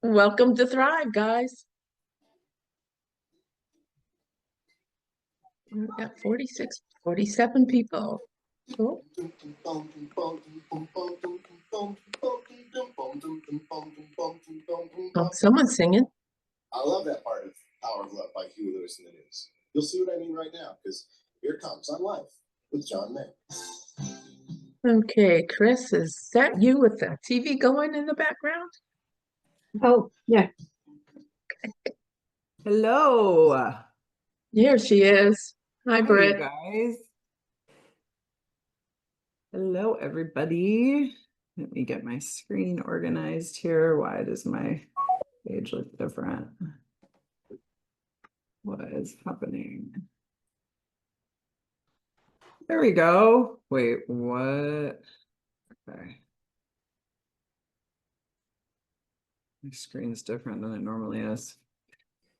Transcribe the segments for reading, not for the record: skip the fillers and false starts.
Welcome to Thrive, guys. We got 46, 47 people. Cool. Oh, someone's singing. I love that part of Power of Love by Huey Lewis and the News. You'll see what I mean right now, because here it comes on Life with John May. Okay, Chris, is that you with the TV going in the background? Oh, yeah. Hello. Here she is. Hi, Hi, Britt. you guys. Hello, everybody. Let me get my screen organized here. Why does my page look different? What is happening? There we go. Wait, what? Okay. My screen's different than it normally is.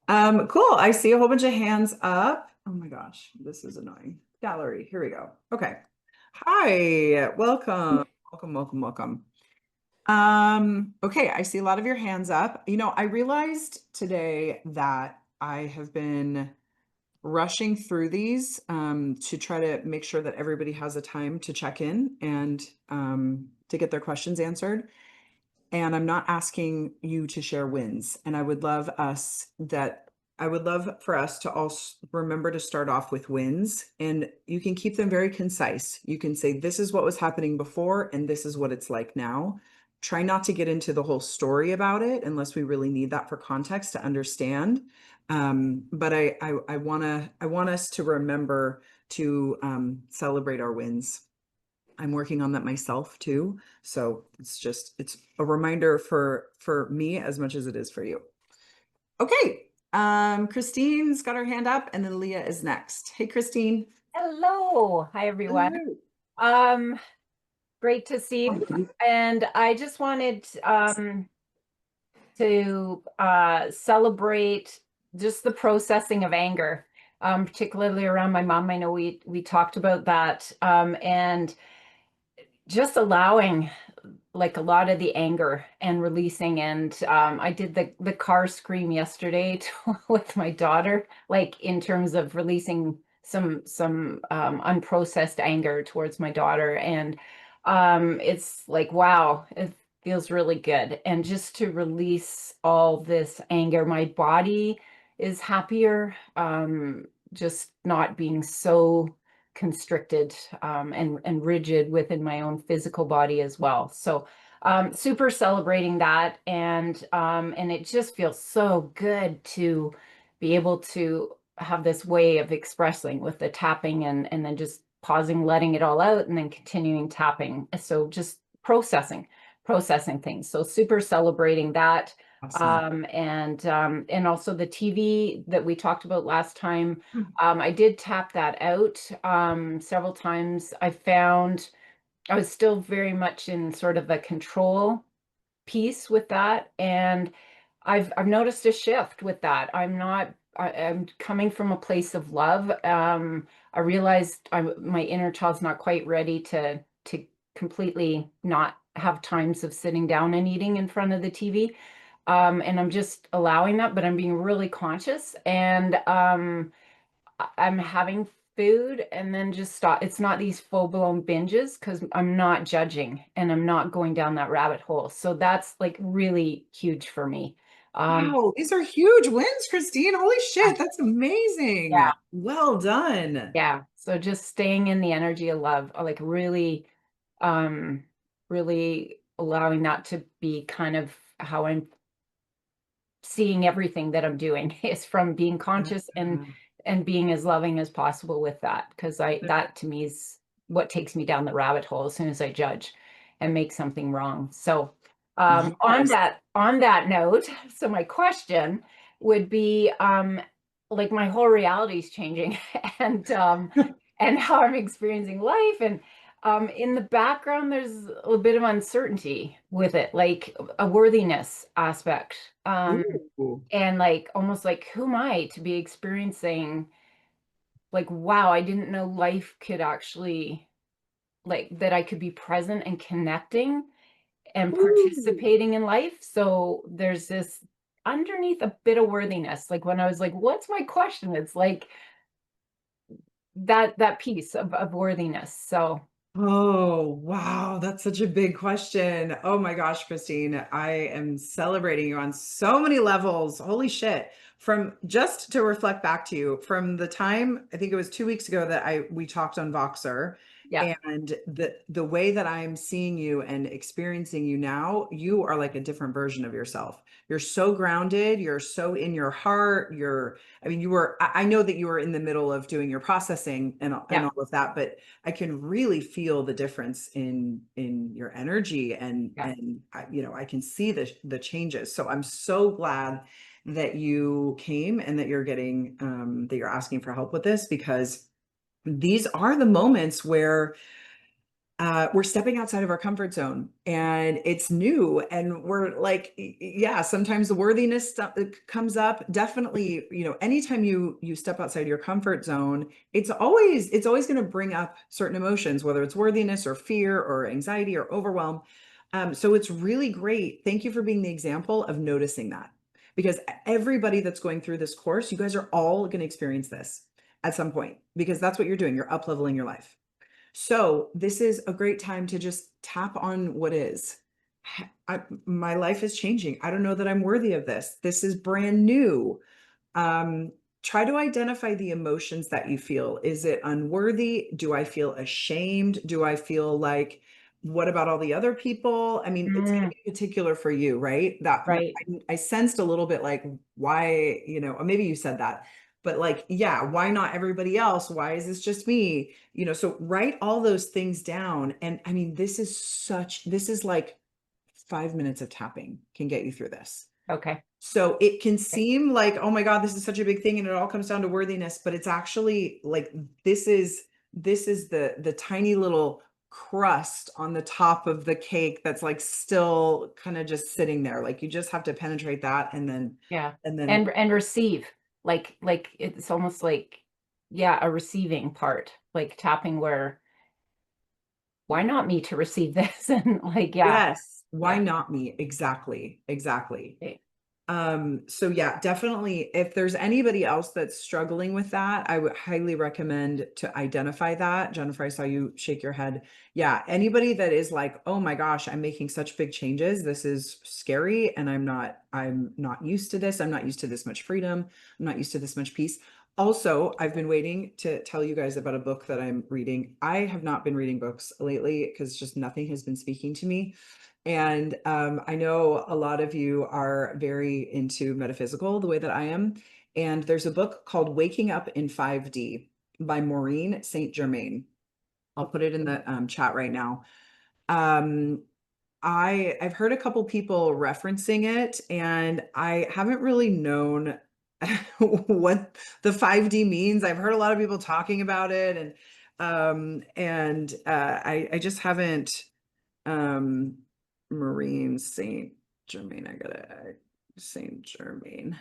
Cool. I see a whole bunch of hands up. Oh my gosh, this is annoying. Gallery. Here we go. Okay. Hi, welcome. Welcome. Okay, I see a lot of your hands up. I realized today that I have been rushing through these to try to make sure that everybody has a time to check in and to get their questions answered. And I'm not asking you to share wins. And I would love for us to also remember to start off with wins, and you can keep them very concise. You can say, this is what was happening before, and this is what it's like now. Try not to get into the whole story about it unless we really need that for context to understand. But I want us to remember to celebrate our wins. I'm working on that myself too. So it's a reminder for me as much as it is for you. Okay. Christine's got her hand up, and then Leah is next. Hey, Christine. Hello. Hi, everyone. Great to see you. And I just wanted to celebrate just the processing of anger, particularly around my mom. I know we talked about that, and just allowing like a lot of the anger and releasing. And I did the car scream yesterday with my daughter, like in terms of releasing some unprocessed anger towards my daughter. And it's like, wow, it feels really good. And just to release all this anger, my body is happier, just not being so constricted and rigid within my own physical body as well. So super celebrating that, and it just feels so good to be able to have this way of expressing with the tapping and then just pausing, letting it all out, and then continuing tapping. So just processing things. So super celebrating that. Awesome. And also the TV that we talked about last time. I did tap that out several times. I found I was still very much in sort of a control piece with that, and I've noticed a shift with that. I'm coming from a place of love. I realized my inner child's not quite ready to completely not have times of sitting down and eating in front of the TV. And I'm just allowing that, but I'm being really conscious, and I'm having food and then just stop. It's not these full-blown binges because I'm not judging and I'm not going down that rabbit hole. So that's like really huge for me. Wow, these are huge wins, Christine. Holy shit, that's amazing. Yeah. Well done. Yeah. So just staying in the energy of love, like really, really allowing that to be kind of how I'm seeing everything that I'm doing is from being conscious and being as loving as possible with that, because that to me is what takes me down the rabbit hole as soon as I judge and make something wrong. So on that note, so my question would be like my whole reality is changing and how I'm experiencing life, and in the background there's a bit of uncertainty with it, like a worthiness aspect. Ooh. And like almost like, who am I to be experiencing, like, wow, I didn't know life could actually, like, that I could be present and connecting and Ooh. participating in life. So there's this underneath a bit of worthiness. Like when I was like, what's my question? It's like that piece of worthiness. So Oh, wow. That's such a big question. Oh my gosh, Christine, I am celebrating you on so many levels. Holy shit. From just to reflect back to you, from the time, I think it was 2 weeks ago that we talked on Voxer, yeah, and the way that I'm seeing you and experiencing you now, you are like a different version of yourself. You're so grounded, you're so in your heart, I mean, I know that you were in the middle of doing your processing and yeah, all of that, but I can really feel the difference in your energy, and yeah. I can see the changes. So I'm so glad that you came and that you're getting that you're asking for help with this, because these are the moments where we're stepping outside of our comfort zone, and it's new, and we're like, yeah, sometimes the worthiness stuff that comes up. Definitely, anytime you step outside your comfort zone, it's always going to bring up certain emotions, whether it's worthiness or fear or anxiety or overwhelm. So it's really great. Thank you for being the example of noticing that, because everybody that's going through this course, you guys are all going to experience this at some point, because that's what you're doing. You're up leveling your life. So this is a great time to just tap on what is. My life is changing. I don't know that I'm worthy of this. This is brand new. Um, Try to identify the emotions that you feel. Is it unworthy? Do I feel ashamed? Do I feel like, what about all the other people? I mean, it's going to Mm, be particular for you, right? That right. I sensed a little bit like, why, or maybe you said that, but like, yeah, why not everybody else? Why is this just me? So write all those things down. And I mean, this is like 5 minutes of tapping can get you through this. Okay. So it can Okay. seem like, oh my God, this is such a big thing, and it all comes down to worthiness, but it's actually like, this is the tiny little crust on the top of the cake that's like still kind of just sitting there. Like you just have to penetrate that, and then Yeah. and then And receive. Like it's almost like, yeah, a receiving part, like tapping where, why not me to receive this? And like, yeah, yes, why yeah. not me? Exactly. Exactly. Okay. So yeah, definitely, if there's anybody else that's struggling with that, I would highly recommend to identify that. Jennifer, I saw you shake your head. Yeah, anybody that is like, oh my gosh, I'm making such big changes. This is scary, and I'm not used to this. I'm not used to this much freedom. I'm not used to this much peace. Also, I've been waiting to tell you guys about a book that I'm reading. I have not been reading books lately because just nothing has been speaking to me. And I know a lot of you are very into metaphysical the way that I am. And there's a book called Waking Up in 5D by Maureen Saint Germain. I'll put it in the chat right now. Um, I've heard a couple people referencing it, and I haven't really known what the 5D means. I've heard a lot of people talking about it, and I just haven't. um Marine Saint Germain. I gotta Saint Germain.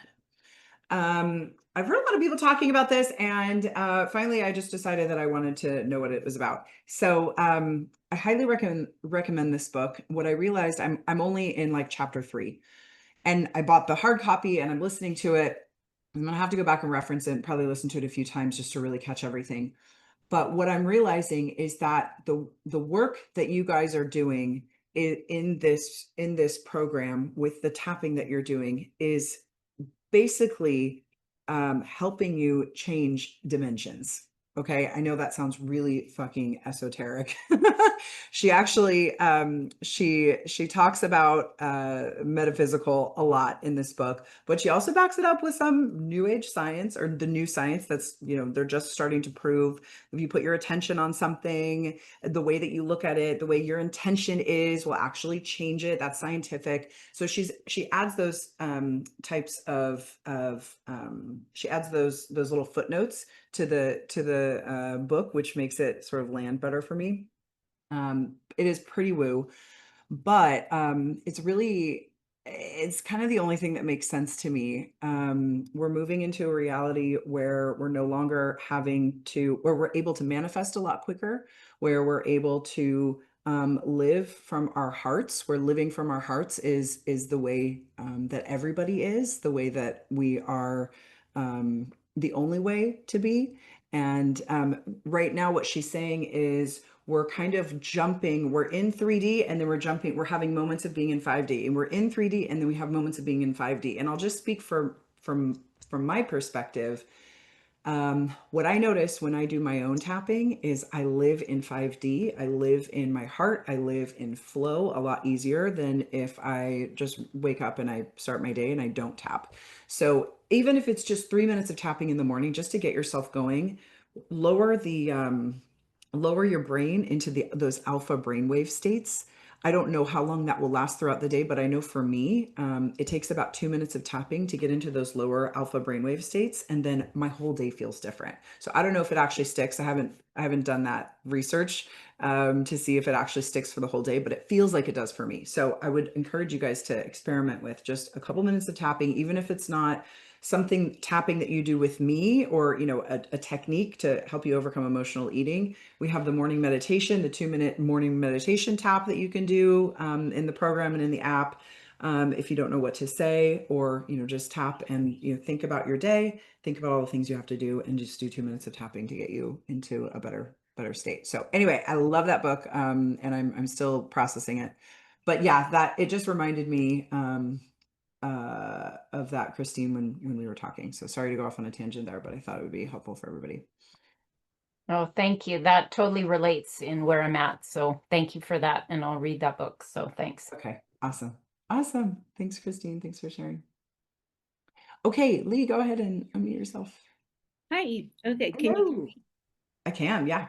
I've heard a lot of people talking about this, and finally I just decided that I wanted to know what it was about. So I highly recommend this book. What I realized, I'm only in like chapter 3, and I bought the hard copy and I'm listening to it. I'm gonna have to go back and reference it and probably listen to it a few times just to really catch everything. But what I'm realizing is that the work that you guys are doing in this program with the tapping that you're doing is basically helping you change dimensions. Okay, I know that sounds really fucking esoteric. She actually she talks about metaphysical a lot in this book, but she also backs it up with some new age science, or the new science that's, they're just starting to prove, if you put your attention on something, the way that you look at it, the way your intention is, will actually change it. That's scientific. So she adds those types of she adds those little footnotes to the book, which makes it sort of land better for me. It is pretty woo, but it's kind of the only thing that makes sense to me. We're moving into a reality where we're no longer where we're able to manifest a lot quicker, where we're able to live from our hearts, where living from our hearts is the way that everybody is, the way that we are, the only way to be. And right now, what she's saying is we're kind of jumping, we're in 3D and then we're jumping, we're having moments of being in 5D, and we're in 3D and then we have moments of being in 5D. And I'll just speak from my perspective. What I notice when I do my own tapping is I live in 5D. I live in my heart. I live in flow a lot easier than if I just wake up and I start my day and I don't tap. So even if it's just 3 minutes of tapping in the morning, just to get yourself going, lower lower your brain into those alpha brainwave states. I don't know how long that will last throughout the day, but I know for me, it takes about 2 minutes of tapping to get into those lower alpha brainwave states, and then my whole day feels different. So I don't know if it actually sticks. I haven't done that research to see if it actually sticks for the whole day, but it feels like it does for me. So I would encourage you guys to experiment with just a couple minutes of tapping, even if it's not something tapping that you do with me, or a technique to help you overcome emotional eating. We have the morning meditation, the 2-minute morning meditation tap that you can do in the program and in the app. If you don't know what to say, or just tap and think about your day, think about all the things you have to do, and just do 2 minutes of tapping to get you into a better state. So anyway, I love that book, and I'm still processing it. But yeah, that it just reminded me of that, Christine, when we were talking. So sorry to go off on a tangent there, but I thought it would be helpful for everybody. Oh, thank you. That totally relates in where I'm at. So thank you for that. And I'll read that book. So thanks. Okay, awesome. Awesome. Thanks, Christine. Thanks for sharing. Okay, Lee, go ahead and unmute yourself. Hi. Okay. Can you? Hello. I can, yeah.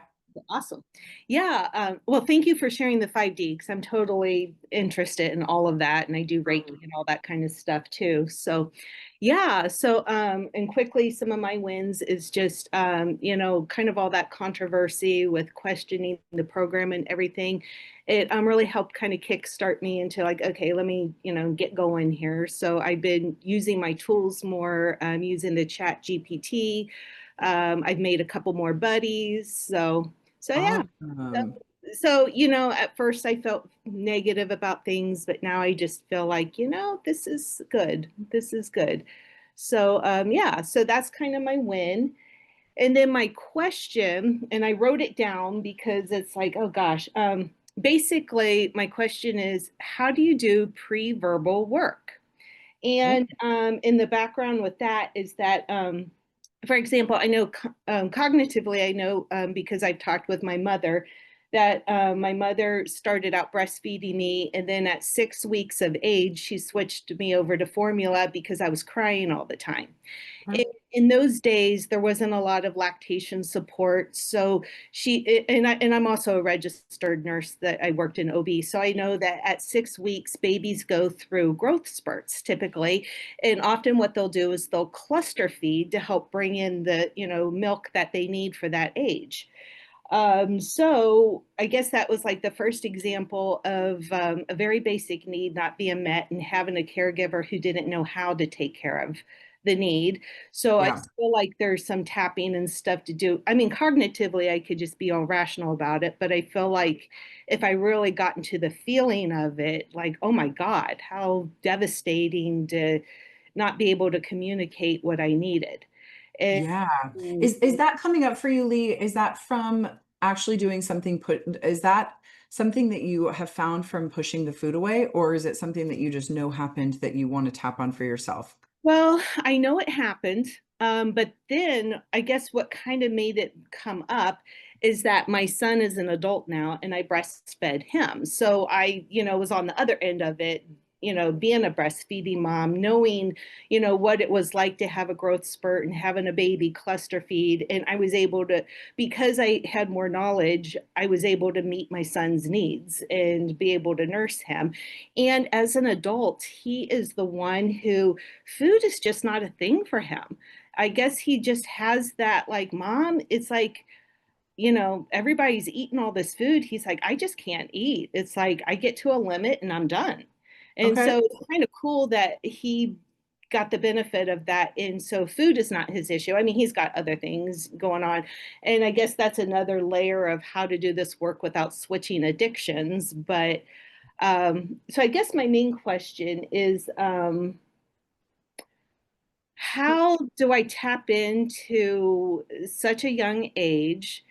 Awesome. Yeah. Well, thank you for sharing the 5D, because I'm totally interested in all of that. And I do Reiki and all that kind of stuff too. So yeah. So and quickly, some of my wins is just kind of all that controversy with questioning the program and everything. It really helped kind of kickstart me into like, okay, let me, get going here. So I've been using my tools more, using the Chat GPT. I've made a couple more buddies. So yeah. Awesome. So, at first I felt negative about things, but now I just feel like, this is good. This is good. So, yeah, so that's kind of my win. And then my question, and I wrote it down because it's like, oh gosh, basically my question is, how do you do pre-verbal work? And in the background with that is that, for example, I know cognitively, I know because I've talked with my mother that my mother started out breastfeeding me. And then at 6 weeks of age, she switched me over to formula because I was crying all the time. In those days, there wasn't a lot of lactation support. So I'm also a registered nurse that I worked in OB. So I know that at 6 weeks, babies go through growth spurts typically. And often what they'll do is they'll cluster feed to help bring in the, milk that they need for that age. So I guess that was like the first example of a very basic need not being met, and having a caregiver who didn't know how to take care of the need. So I feel like there's some tapping and stuff to do. I mean, cognitively, I could just be all rational about it, but I feel like if I really got into the feeling of it, like, oh my God, how devastating to not be able to communicate what I needed. And Yeah. Is that coming up for you, Lee? Is that from actually doing something is that something that you have found from pushing the food away, or is it something that you just know happened that you want to tap on for yourself? Well, I know it happened, but then I guess what kind of made it come up is that my son is an adult now and I breastfed him. So I, was on the other end of it, being a breastfeeding mom, knowing, what it was like to have a growth spurt and having a baby cluster feed. And I was able to, because I had more knowledge, I was able to meet my son's needs and be able to nurse him. And as an adult, he is the one who food is just not a thing for him. I guess he just has that like, Mom, it's like, everybody's eating all this food. He's like, I just can't eat. It's like I get to a limit and I'm done. And Okay. so it's kind of cool that he got the benefit of that. And so food is not his issue. I mean, he's got other things going on. And I guess that's another layer of how to do this work without switching addictions. But so I guess my main question is, how do I tap into such a young age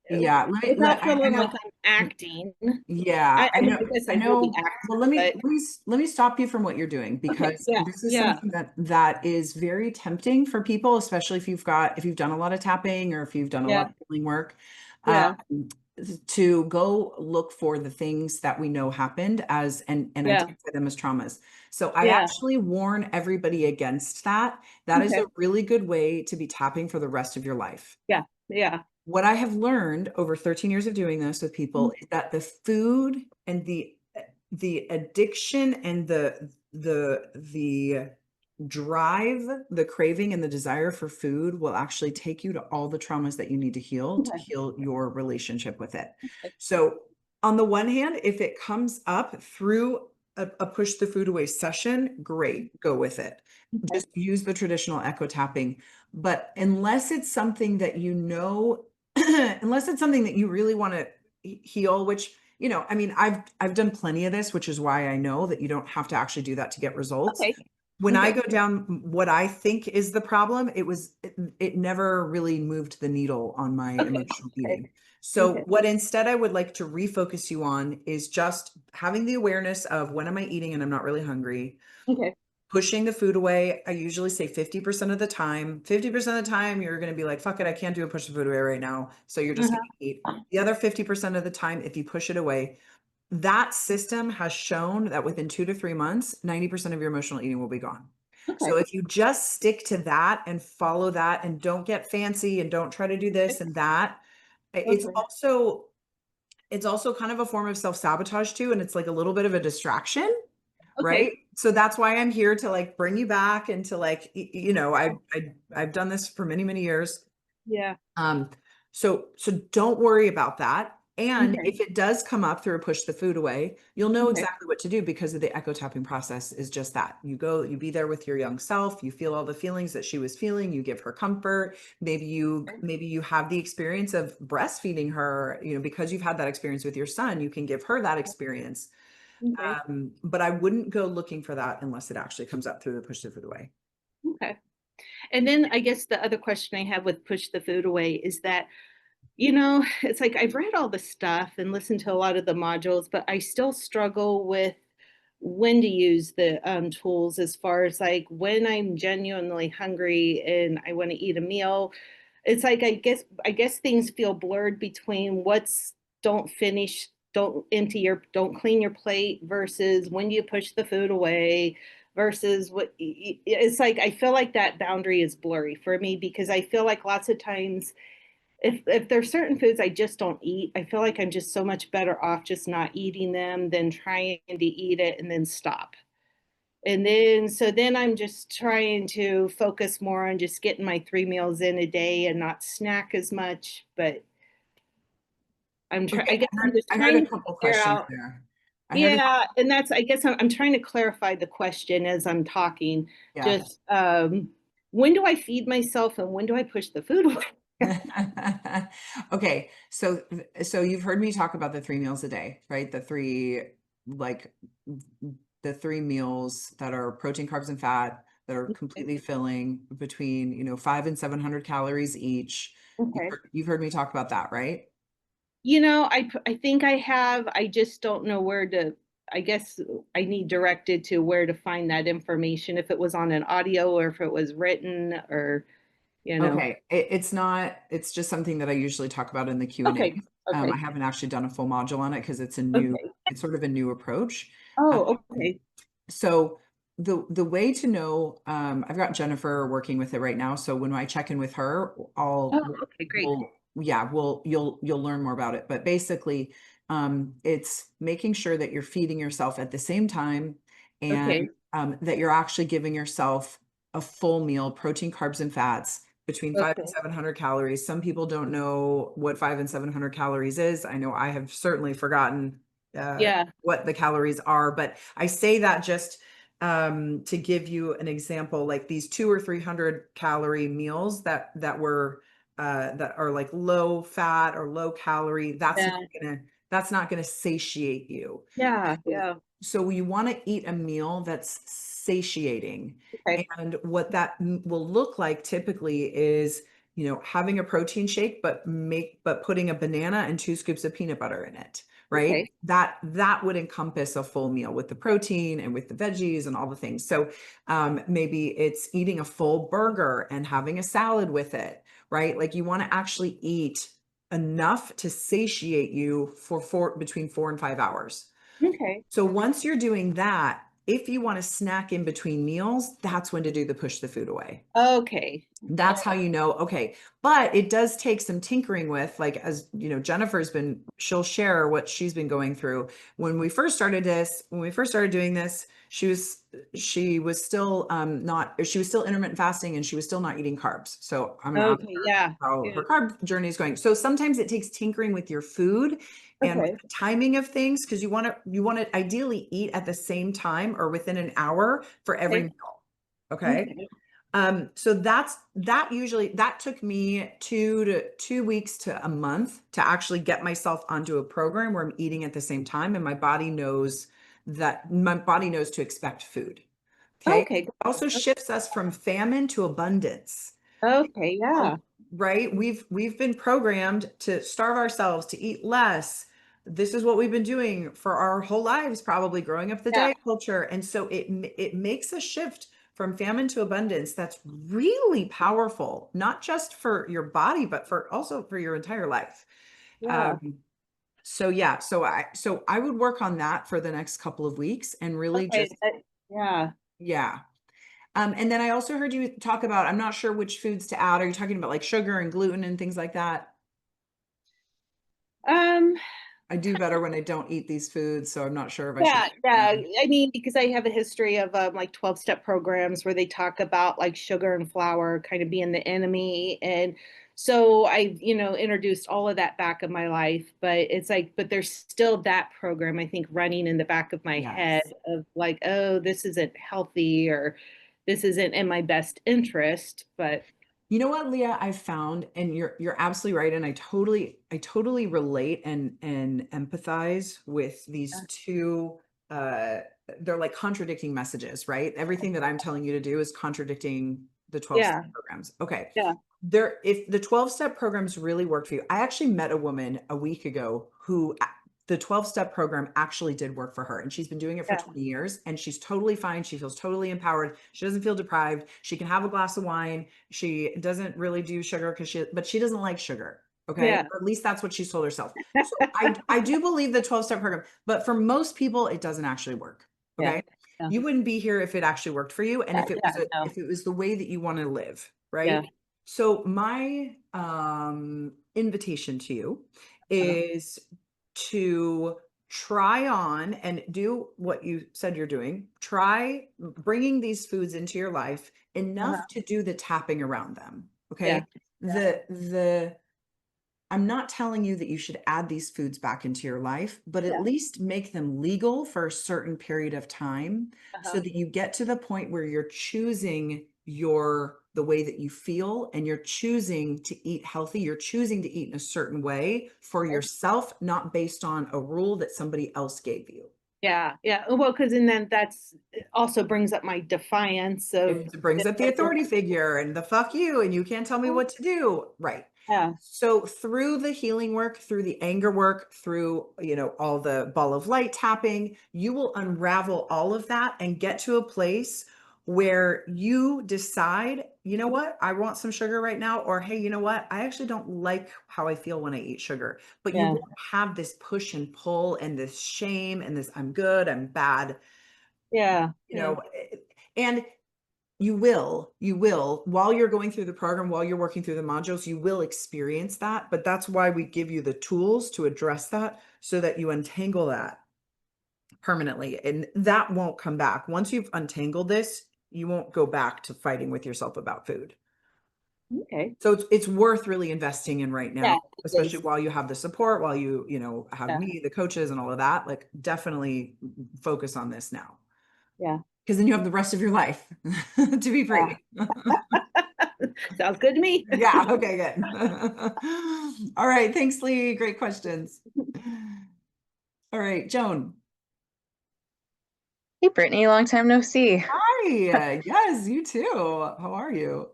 Yeah, let me, without I feeling know, like I'm acting? yeah, I mean, I guess I I will know. be acting, Well, let me, but let me stop you from what you're doing, okay, because yeah, this is yeah, something that is very tempting for people, especially if you've done a lot of tapping, or if you've done a lot yeah, of healing work, yeah, to go look for the things that we know happened and yeah, identify them as traumas. So I yeah, actually warn everybody against that. That is okay, a really good way to be tapping for the rest of your life. yeah, yeah, What I have learned over 13 years of doing this with people is that the food and the addiction and the drive, the craving and the desire for food will actually take you to all the traumas that you need to heal okay, your relationship with it. So on the one hand, if it comes up through a push the food away session, great, go with it. okay, Just use the traditional echo tapping. But unless it's something that you know, unless it's something that you really want to heal, which, you know, I mean, I've done plenty of this, which is why I know that you don't have to actually do that to get results. okay, When I okay, go down what I think is the problem, it never really moved the needle on my okay, emotional okay, eating. So okay, what instead I would like to refocus you on is just having the awareness of, when am I eating and I'm not really hungry? okay, Pushing the food away. I usually say 50% of the time. 50% of the time, you're going to be like, fuck it, I can't do a push the food away right now. So you're just going uh-huh, to eat. The other 50% of the time, if you push it away, that system has shown that within 2 to 3 months, 90% of your emotional eating will be gone. okay, So if you just stick to that and follow that and don't get fancy and don't try to do this and that, okay, it's also kind of a form of self-sabotage too. And it's like a little bit of a distraction. okay, Right. So that's why I'm here to like bring you back and to like, you know, I've done this for many, many years. yeah, So don't worry about that. And okay, if it does come up through a push the food away, you'll know okay, exactly what to do, because of the echo tapping process is just that. You go, you be there with your young self, you feel all the feelings that she was feeling, you give her comfort. Maybe you have the experience of breastfeeding her, you know, because you've had that experience with your son, you can give her that experience. okay, But I wouldn't go looking for that unless it actually comes up through the push the food away. okay. And then I guess the other question I have with push the food away is that, you know, it's like I've read all the stuff and listened to a lot of the modules, but I still struggle with when to use the tools, as far as like when I'm genuinely hungry and I want to eat a meal. It's like I guess things feel blurred between what's don't finish, don't clean your plate versus when do you push the food away versus it's like I feel like that boundary is blurry for me, because I feel like lots of times if there's certain foods I just don't eat, I feel like I'm just so much better off just not eating them than trying to eat it and then stop. And then so then I'm just trying to focus more on just getting my 3 meals in a day and not snack as much. But Okay, I guess I'm just I heard trying a to couple figure questions out. there. I heard, Yeah, and that's I guess I'm trying to clarify the question as I'm talking. yeah. Just when do I feed myself and when do I push the food away? Okay, so you've heard me talk about the 3 meals a day, right? Like the 3 meals that are protein, carbs, and fat, that are completely filling, between, you know, 500 and 700 calories each. Okay. You've heard me talk about that, right? You know, I think I have. I just don't know where to. I guess I need directed to where to find that information, if it was on an audio or if it was written or, you know. Okay, it's not, it's just something that I usually talk about in the Q&A. Okay. I Okay. haven't actually done a full module on it because Okay. it's sort of a new approach. Oh, Um, okay. so the way to know, I've got Jennifer working with it right now. So when I check in with her, Oh, okay, great. you'll learn more about it. But basically, it's making sure that you're feeding yourself at the same time, and Okay. that you're actually giving yourself a full meal, protein, carbs, and fats, between 500 and 700 calories. Some people don't know what 500 and 700 calories is. I know I have certainly forgotten Yeah. what the calories are, but I say that just To give you an example, like these 200 or 300 calorie meals that are like low fat or low calorie, Yeah. that's not gonna satiate you. Yeah. Yeah. So you want to eat a meal that's satiating. Okay. And what that will look like typically is, having a protein shake, but putting a banana and 2 scoops of peanut butter in it, right? Okay. That would encompass a full meal with the protein and with the veggies and all the things. So maybe it's eating a full burger and having a salad with it, right? Like you want to actually eat enough to satiate you for between 4 and 5 hours. Okay. So once you're doing that, if you want to snack in between meals, that's when to do the push the food away. Okay. That's how you know, okay. But it does take some tinkering with, like, as she'll share what she's been going through. When we first started doing this, she was still she was still intermittent fasting and she was still not eating carbs. So I'm gonna ask Okay. her Yeah. how Yeah. her carb journey is going. So sometimes it takes tinkering with your food and with Okay. the timing of things, because you want to ideally eat at the same time or within an hour for every Okay. meal. Okay. Okay. So that took me 2 weeks to a month to actually get myself onto a program where I'm eating at the same time, and my body knows to expect food. Okay. Okay. It also shifts us from famine to abundance. Okay. Yeah. Right? We've been programmed to starve ourselves, to eat less. This is what we've been doing for our whole lives, probably growing up the Yeah. diet culture. And so it makes a shift from famine to abundance that's really powerful, not just for your body, but also for your entire life. Yeah. So yeah, so I would work on that for the next couple of weeks and really Okay. just, Yeah. yeah. And then I also heard you talk about, I'm not sure which foods to add. Are you talking about like sugar and gluten and things like that? Um, I do better when I don't eat these foods, so I'm not sure if I should. yeah, yeah. I mean, because I have a history of like 12-step programs where they talk about like sugar and flour kind of being the enemy. And so I, introduced all of that back in my life, but it's like, but there's still that program, I think, running in the back of my head Yes. of like, oh, this isn't healthy or this isn't in my best interest. But You know what, Leah, I found, and you're absolutely right, and I totally relate and empathize with these two. They're like contradicting messages, right? Everything that I'm telling you to do is contradicting the 12 yeah, step programs. Okay. yeah, If the 12 step programs really worked for you, I actually met a woman a week ago who the 12 step program actually did work for her, and she's been doing it for yeah, 20 years and she's totally fine. She feels totally empowered. She doesn't feel deprived. She can have a glass of wine. She doesn't really do sugar but she doesn't like sugar. Okay. yeah. Or at least that's what she's told herself. So I do believe the 12 step program, but for most people, it doesn't actually work. Yeah, Okay. yeah, You wouldn't be here if it actually worked for you. And yeah, no, if it was the way that you want to live, yeah, right? So my invitation to you is to try on and do what you said you're doing. Try bringing these foods into your life uh-huh, enough to do the tapping around them. yeah, Okay. The I'm not telling you that you should add these foods back into your life, but yeah, at least make them legal for a certain period of time so uh-huh, that you get to the point where you're choosing the way that you feel, and you're choosing to eat healthy. You're choosing to eat in a certain way for yourself, not based on a rule that somebody else gave you. yeah, yeah. Well, because and then that's it also brings up my defiance of It brings up the authority figure and the fuck you, and you can't tell me what to do. Right. yeah, So through the healing work, through the anger work, through, all the ball of light tapping, you will unravel all of that and get to a place where you decide, you know what, I want some sugar right now, or hey, you know what, I actually don't like how I feel when I eat sugar. But you yeah, won't have this push and pull and this shame and this I'm good, I'm bad, yeah, you yeah, know, and you will, while you're going through the program, while you're working through the modules, you will experience that. But that's why we give you the tools to address that so that you untangle that permanently. And that won't come back. Once you've untangled this, you won't go back to fighting with yourself about food. okay, So it's worth really investing in right yeah, now, it especially is. while you have the support, while you have Yeah, me, the coaches and all of that. Like, definitely focus on this now. yeah. Because then you have the rest of your life to be free. Sounds good to me. Yeah, okay, good. All right, thanks, Lee. Great questions. All right, Joan. Hey, Brittany, long time no see. Hi. Yes, you too. How are you?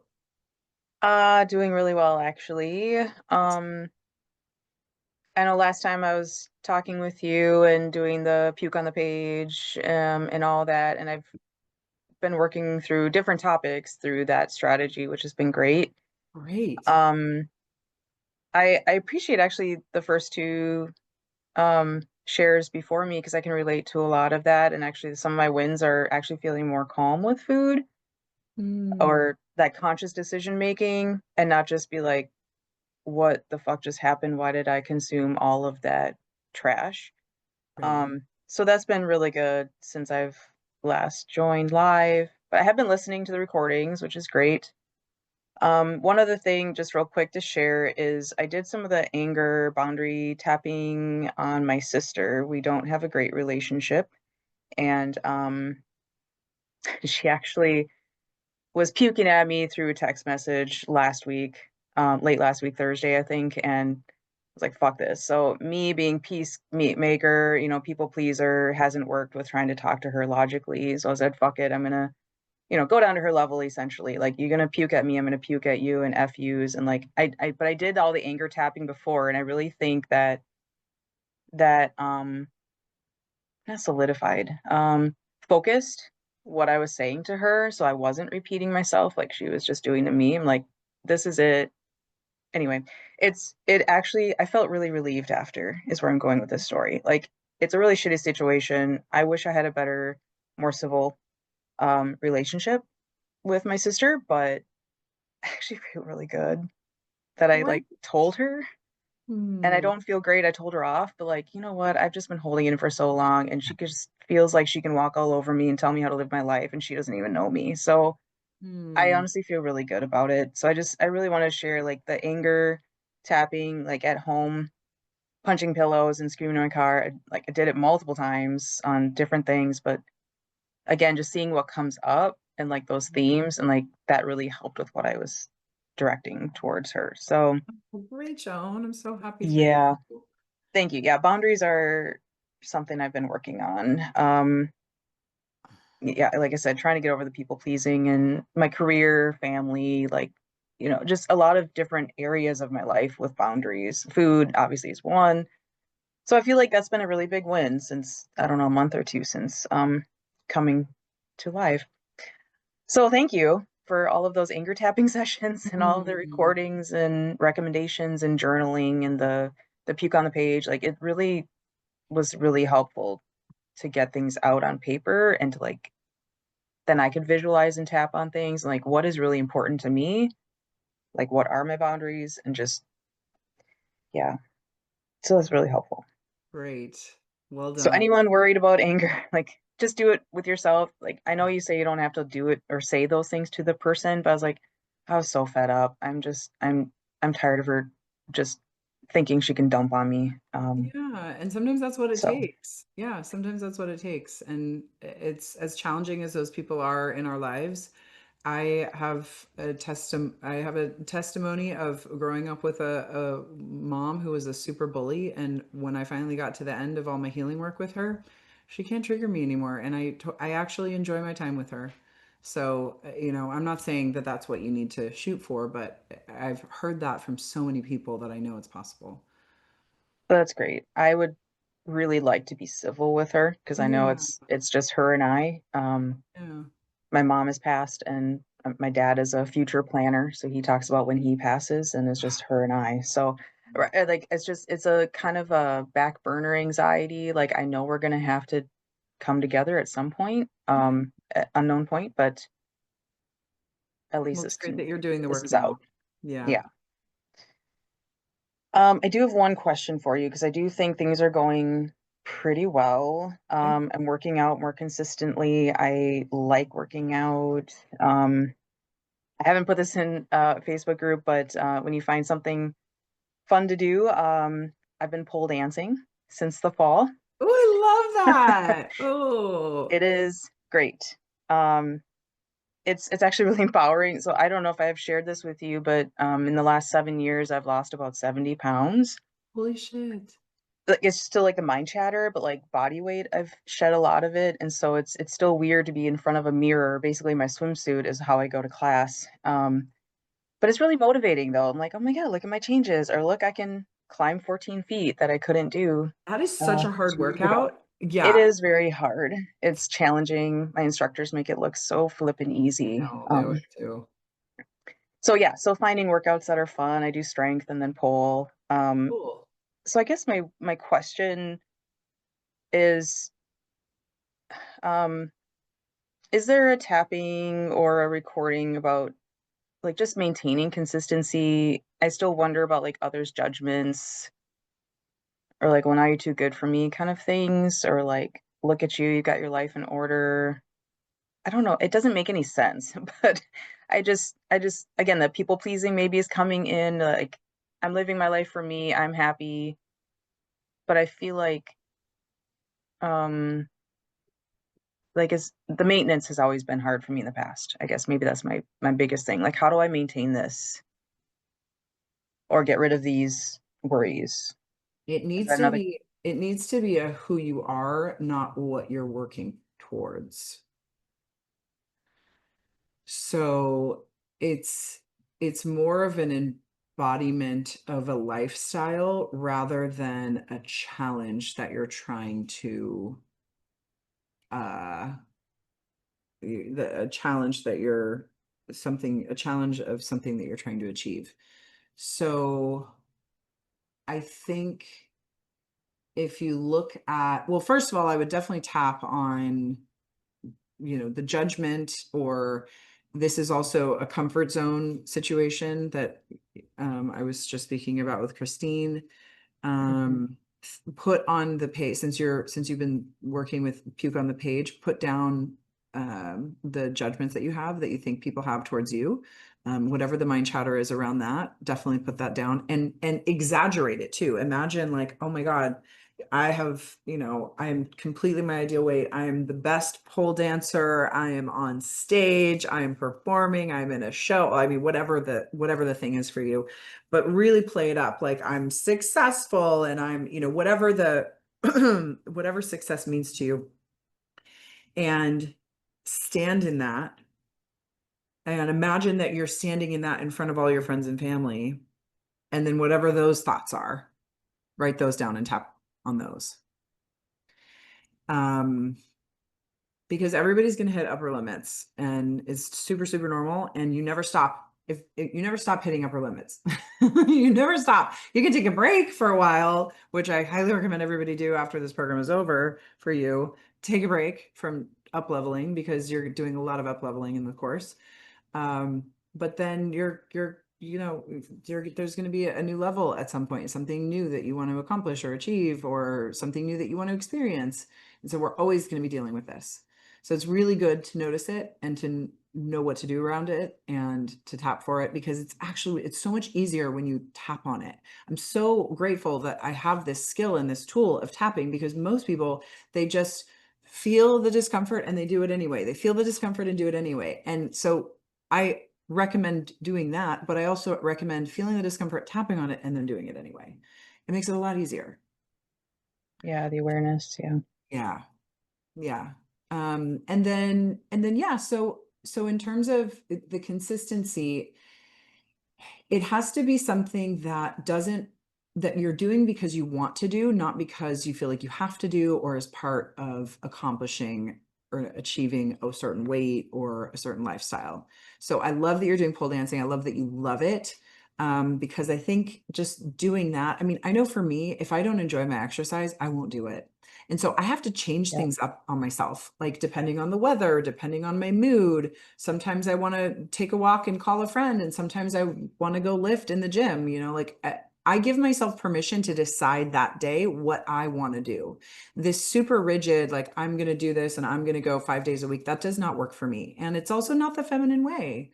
Doing really well, actually. I know last time I was talking with you and doing the puke on the page, and all that, and I've been working through different topics through that strategy, which has been great. Great. Um, I appreciate actually the first two shares before me because I can relate to a lot of that, and actually some of my wins are actually feeling more calm with food Mm, or that conscious decision making and not just be like, what the fuck just happened? Why did I consume all of that trash? right. So that's been really good since I've last joined live. But I have been listening to the recordings, which is great. One other thing, just real quick to share, is I did some of the anger boundary tapping on my sister. We don't have a great relationship. And she actually was puking at me through a text message last week, late last week, Thursday, I think. And I was like, fuck this. So me being peace meat maker, people pleaser, hasn't worked with trying to talk to her logically. So I said, fuck it. I'm gonna, go down to her level essentially. Like, you're gonna puke at me, I'm gonna puke at you and F yous. And like but I did all the anger tapping before, and I really think that not solidified, focused what I was saying to her. So I wasn't repeating myself like she was just doing to me. I'm like, this is it. Anyway, it actually, I felt really relieved after, is where I'm going with this story. Like, it's a really shitty situation. I wish I had a better, more civil relationship with my sister, but I actually feel really good that I like told her. And I Hmm. don't feel great. I told her off, but like, you know what? I've just been holding it in for so long, and she just feels like she can walk all over me and tell me how to live my life, and she doesn't even know me. So I Hmm. honestly feel really good about it. So I really want to share like the anger tapping, like at home, punching pillows and screaming in my car. Like, I did it multiple times on different things, but again, just seeing what comes up and like those themes, and like that really helped with what I was directing towards her. So Well, great, Joan. I'm so happy for you. yeah. Thank you. Yeah, boundaries are something I've been working on. Yeah, like I said, trying to get over the people pleasing and my career, family, like, just a lot of different areas of my life with boundaries. Food obviously is one. So I feel like that's been a really big win since, I don't know, a month or two since coming to live. So thank you for all of those anger tapping sessions and all of the Hmm. recordings and recommendations and journaling and the puke on the page. Like, it really was really helpful to get things out on paper and to like then I could visualize and tap on things like what is really important to me, like what are my boundaries, and just yeah. So it's really helpful. Great. Well So done. anyone worried about anger, like just do it with yourself. Like, I know you say you don't have to do it or say those things to the person, but I was like, I was so fed up. I'm tired of her just thinking she can dump on me. Yeah, and sometimes that's what it So takes. Yeah, sometimes that's what it takes. And it's as challenging as those people are in our lives. I have a testimony of growing up with a mom who was a super bully, and when I finally got to the end of all my healing work with her, she can't trigger me anymore, and I actually enjoy my time with her. So, I'm not saying that that's what you need to shoot for, but I've heard that from so many people that I know it's possible. that's great. I would really like to be civil with her because I know Yeah. it's just her and I. Yeah. My mom has passed, and my dad is a future planner, so he talks about when he passes, and it's just her and I. So like it's a kind of a back burner anxiety. Like, I know we're gonna have to come together at some point, at unknown point, but at least Well, it's great that you're doing the this work is now. out. Yeah. Yeah. I do have one question for you because I do think things are going pretty well. Okay. I'm working out more consistently. I like working out. I haven't put this in a Facebook group, but when you find something fun to do, I've been pole dancing since the fall. Oh, I love that. Oh, It is great. It's actually really empowering. So I don't know if I have shared this with you, but in the last 7 years, I've lost about 70 pounds. Holy shit. Like, it's still like the mind chatter, but like body weight, I've shed a lot of it. And so it's still weird to be in front of a mirror. Basically, my swimsuit is how I go to class. But it's really motivating though. I'm like, oh my God, look at my changes. Or look, I can climb 14 feet that I couldn't do. That is such a hard 2 years ago. workout. It Yeah. is very hard. It's challenging. My instructors make it look so flippin' easy. No, they always do. So yeah, so finding workouts that are fun. I do strength and then pole. Cool. So I guess my question is, is there a tapping or a recording about like just maintaining consistency? I still wonder about like others' judgments or like, well, now you're too good for me kind of things, or like, look at you, you got your life in order. I don't know. It doesn't make any sense, but I just, again, the people pleasing maybe is coming in. Like, I'm living my life for me. I'm happy, but I feel like it's the maintenance has always been hard for me in the past. I guess maybe that's my biggest thing. Like, how do I maintain this or get rid of these worries? It needs that to another- be, it needs to be a who you are, not what you're working towards. So it's more of an embodiment of a lifestyle rather than a challenge that you're trying to a challenge that you're a challenge of something that you're trying to achieve. So I think if you look at, well, first of all, I would definitely tap on, the judgment, or this is also a comfort zone situation that I was just speaking about with Christine. Put on the page, since you've been working with Puke on the Page, put down the judgments that you have, that you think people have towards you. Whatever the mind chatter is around that, definitely put that down and exaggerate it too. Imagine like, oh my God, I have, I am completely my ideal weight. I am the best pole dancer. I am on stage. I am performing. I'm in a show. I mean, whatever the thing is for you, but really play it up. Like, I'm successful and I'm, whatever whatever success means to you, and stand in that. And imagine that you're standing in that in front of all your friends and family. And then whatever those thoughts are, write those down and tap on those. Because everybody's going to hit upper limits, and it's super, super normal. And you never stop. If you never stop hitting upper limits, you never stop. You can take a break for a while, which I highly recommend everybody do after this program is over for you. Take a break from up leveling, because you're doing a lot of up leveling in the course. But then there's going to be a new level at some point, something new that you want to accomplish or achieve, or something new that you want to experience. And so we're always going to be dealing with this. So it's really good to notice it and to know what to do around it and to tap for it, because it's so much easier when you tap on it. I'm so grateful that I have this skill and this tool of tapping, because most people, they just feel the discomfort and they do it anyway. They feel the discomfort and do it anyway. And so I recommend doing that, but I also recommend feeling the discomfort, tapping on it, and then doing it anyway. It makes it a lot easier. Yeah, the awareness. Yeah. Yeah. Yeah. And then, yeah, so in terms of the consistency, it has to be something that you're doing because you want to do, not because you feel like you have to do, or as part of accomplishing or achieving a certain weight or a certain lifestyle. So I love that you're doing pole dancing. I love that you love it. Because I think just doing that, I mean, I know for me, if I don't enjoy my exercise, I won't do it. And so I have to change things up on myself, like depending on the weather, depending on my mood. Sometimes I want to take a walk and call a friend, and sometimes I want to go lift in the gym, like I give myself permission to decide that day what I want to do. This super rigid, like I'm going to do this and I'm going to go 5 days a week, that does not work for me. And it's also not the feminine way.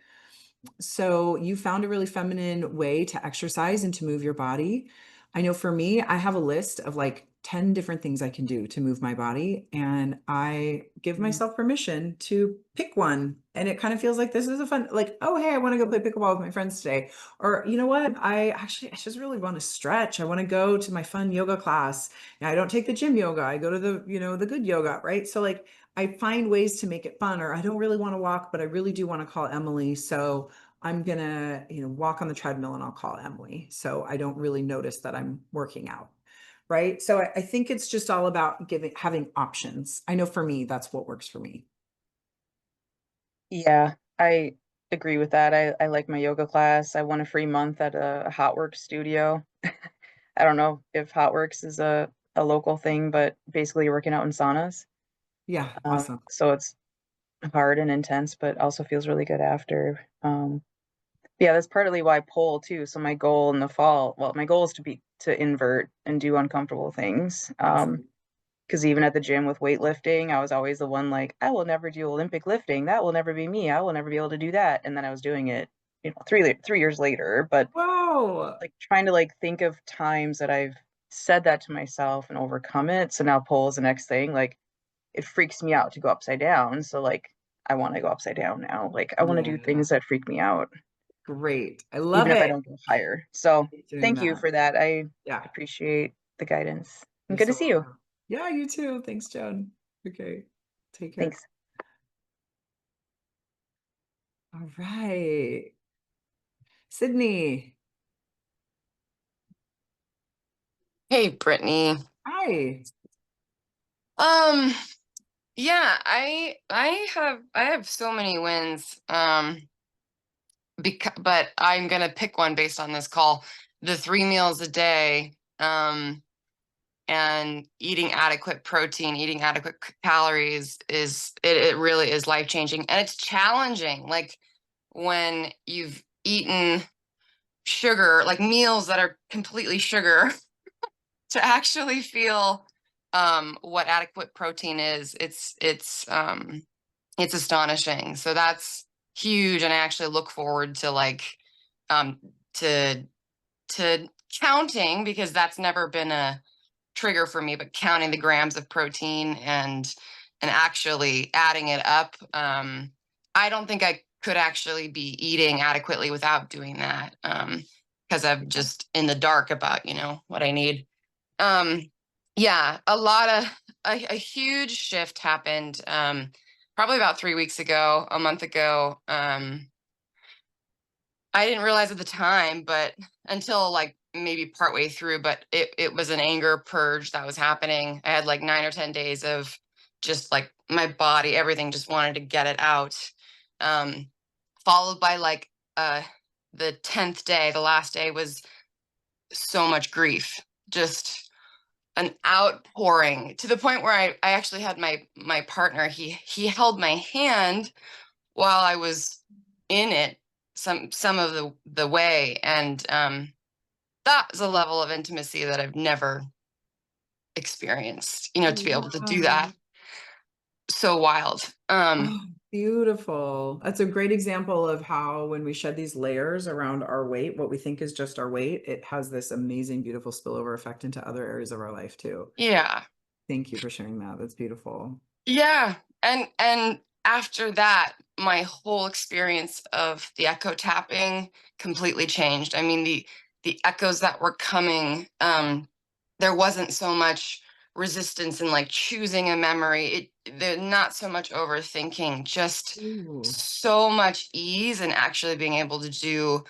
So you found a really feminine way to exercise and to move your body. I know for me, I have a list of like 10 different things I can do to move my body. And I give myself permission to pick one. And it kind of feels like this is a fun, like, oh, hey, I want to go play pickleball with my friends today. Or you know what? I just really want to stretch. I want to go to my fun yoga class. And I don't take the gym yoga. I go to the, the good yoga, right? So like I find ways to make it fun, or I don't really want to walk, but I really do want to call Emily. So I'm gonna, walk on the treadmill and I'll call Emily. So I don't really notice that I'm working out. Right. So I think it's just all about having options. I know for me, that's what works for me. Yeah, I agree with that. I like my yoga class. I won a free month at a HotWorks studio. I don't know if HotWorks is a local thing, but basically you're working out in saunas. Yeah. Awesome. So it's hard and intense, but also feels really good after. Yeah, that's partly why pole too. So my goal in the fall, well, my goal is to invert and do uncomfortable things. Awesome. Because even at the gym with weightlifting, I was always the one like, I will never do Olympic lifting. That will never be me. I will never be able to do that. And then I was doing it, 3 years later. But Whoa. like trying to like think of times that I've said that to myself and overcome it. So now pole is the next thing. Like it freaks me out to go upside down. So like I want to go upside down now. Like I want to do Yeah. things that freak me out, Great. I love even if I it. don't go higher. So Doing thank you that. for that. I Yeah. appreciate the guidance. And You're good to so see you. welcome. Yeah, you too. Thanks, Joan. Okay. Take care. Thanks. All right. Sydney. Hey, Brittany. Hi. Yeah, I have so many wins. But I'm gonna pick one based on this call. The 3 meals a day, and eating adequate protein, eating adequate calories it really is life changing, and it's challenging. Like when you've eaten sugar, like meals that are completely sugar, to actually feel what adequate protein is, it's astonishing. So that's huge, and I actually look forward to like um to counting, because that's never been a trigger for me, but counting the grams of protein and actually adding it up. I don't think I could actually be eating adequately without doing that, because I'm just in the dark about what I need. Yeah, a huge shift happened, probably about 3 weeks ago, a month ago. I didn't realize at the time, but until like maybe partway through, but it was an anger purge that was happening. I had like 9 or 10 days of just like my body, everything just wanted to get it out. Followed by like the 10th day, the last day, was so much grief, just an outpouring, to the point where I actually had my partner, he held my hand while I was in it some of the way, and that was a level of intimacy that I've never experienced, to be able to do that. So wild. Oh, beautiful. That's a great example of how when we shed these layers around our weight, what we think is just our weight, it has this amazing, beautiful spillover effect into other areas of our life too. Yeah. Thank you for sharing that. That's beautiful. Yeah. And after that, my whole experience of the echo tapping completely changed. I mean, the echoes that were coming, there wasn't so much resistance in like choosing a memory. They're not so much overthinking, just Ooh. so much ease, and actually being able to do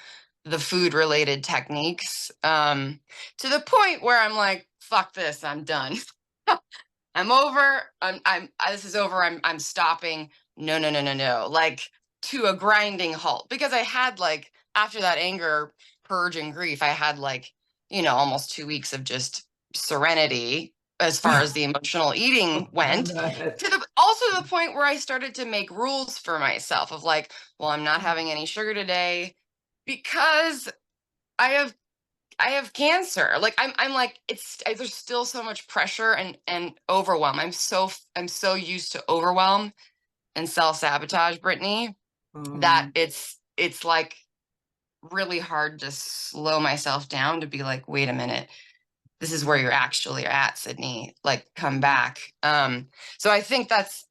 the food related techniques, to the point where I'm like, fuck this, I'm done. I'm over. This is over. I'm stopping. No, no, no, no, no. Like, to a grinding halt, because I had like, after that anger purge and grief, I had like, almost 2 weeks of just serenity as far as the emotional eating went. Also to the point where I started to make rules for myself of like, well, I'm not having any sugar today because I have cancer. Like I'm like, there's still so much pressure and overwhelm. I'm so used to overwhelm and self-sabotage, Brittany, that it's like really hard to slow myself down to be like, wait a minute, this is where you're actually at, Sydney, like come back. So I think that's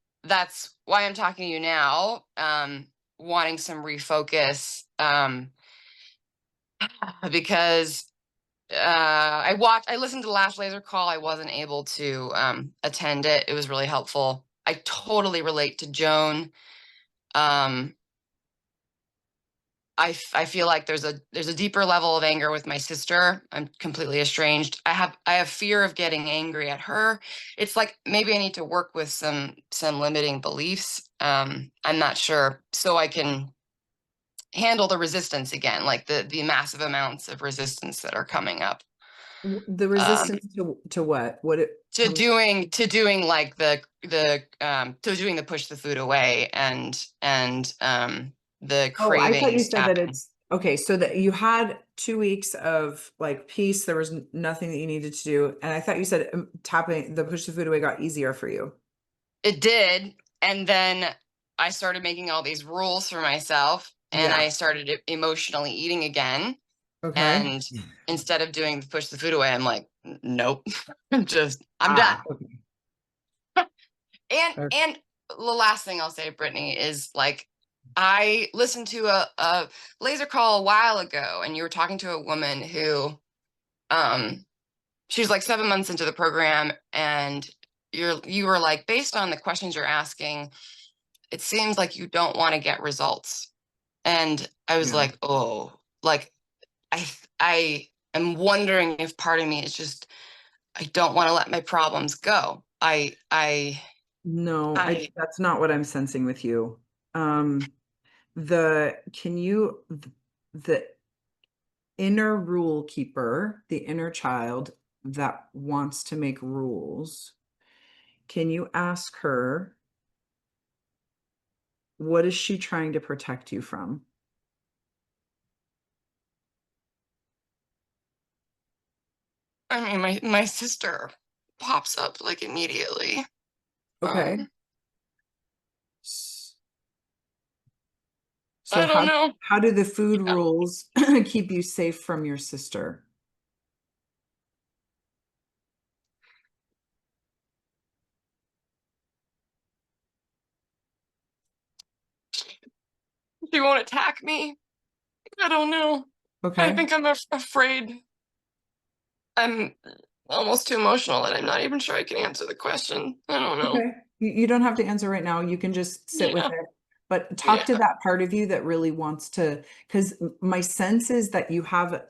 why I'm talking to you now, wanting some refocus, because I listened to the last laser call. I wasn't able to attend it. It was really helpful. I totally relate to Joan. I feel like there's a deeper level of anger with my sister. I'm completely estranged. I have fear of getting angry at her. It's like maybe I need to work with some limiting beliefs. I'm not sure, so I can handle the resistance again, like the massive amounts of resistance that are coming up. The resistance to what? To doing like to doing the push the food away and the Oh, I thought you cravings said that tapping. it's okay. So that you had 2 weeks of like peace. There was nothing that you needed to do, and I thought you said tapping the push the food away got easier for you. It did, and then I started making all these rules for myself, and Yeah. I started emotionally eating again. Okay. And instead of doing push the food away, I'm like, nope, I'm done. Okay. And Okay. and the last thing I'll say, Brittany, is like I listened to a laser call a while ago, and you were talking to a woman who she's like 7 months into the program, and you were like, based on the questions you're asking, it seems like you don't want to get results. And I was Yeah. like, oh, like I am wondering if part of me is just I don't want to let my problems go. No, I that's not what I'm sensing with you. The inner rule keeper, the inner child that wants to make rules, can you ask her, what is she trying to protect you from? mean, my sister pops up like immediately. Okay. So I don't know. how do the food Yeah. rules keep you safe from your sister? She won't attack me. I don't know. I Okay. think I'm afraid. I'm almost too emotional that I'm not even sure I can answer the question. I don't know. Okay. You don't have to answer right now. You can just sit with Yeah. it. But talk to Yeah. that part of you that really wants to, because my sense is that you have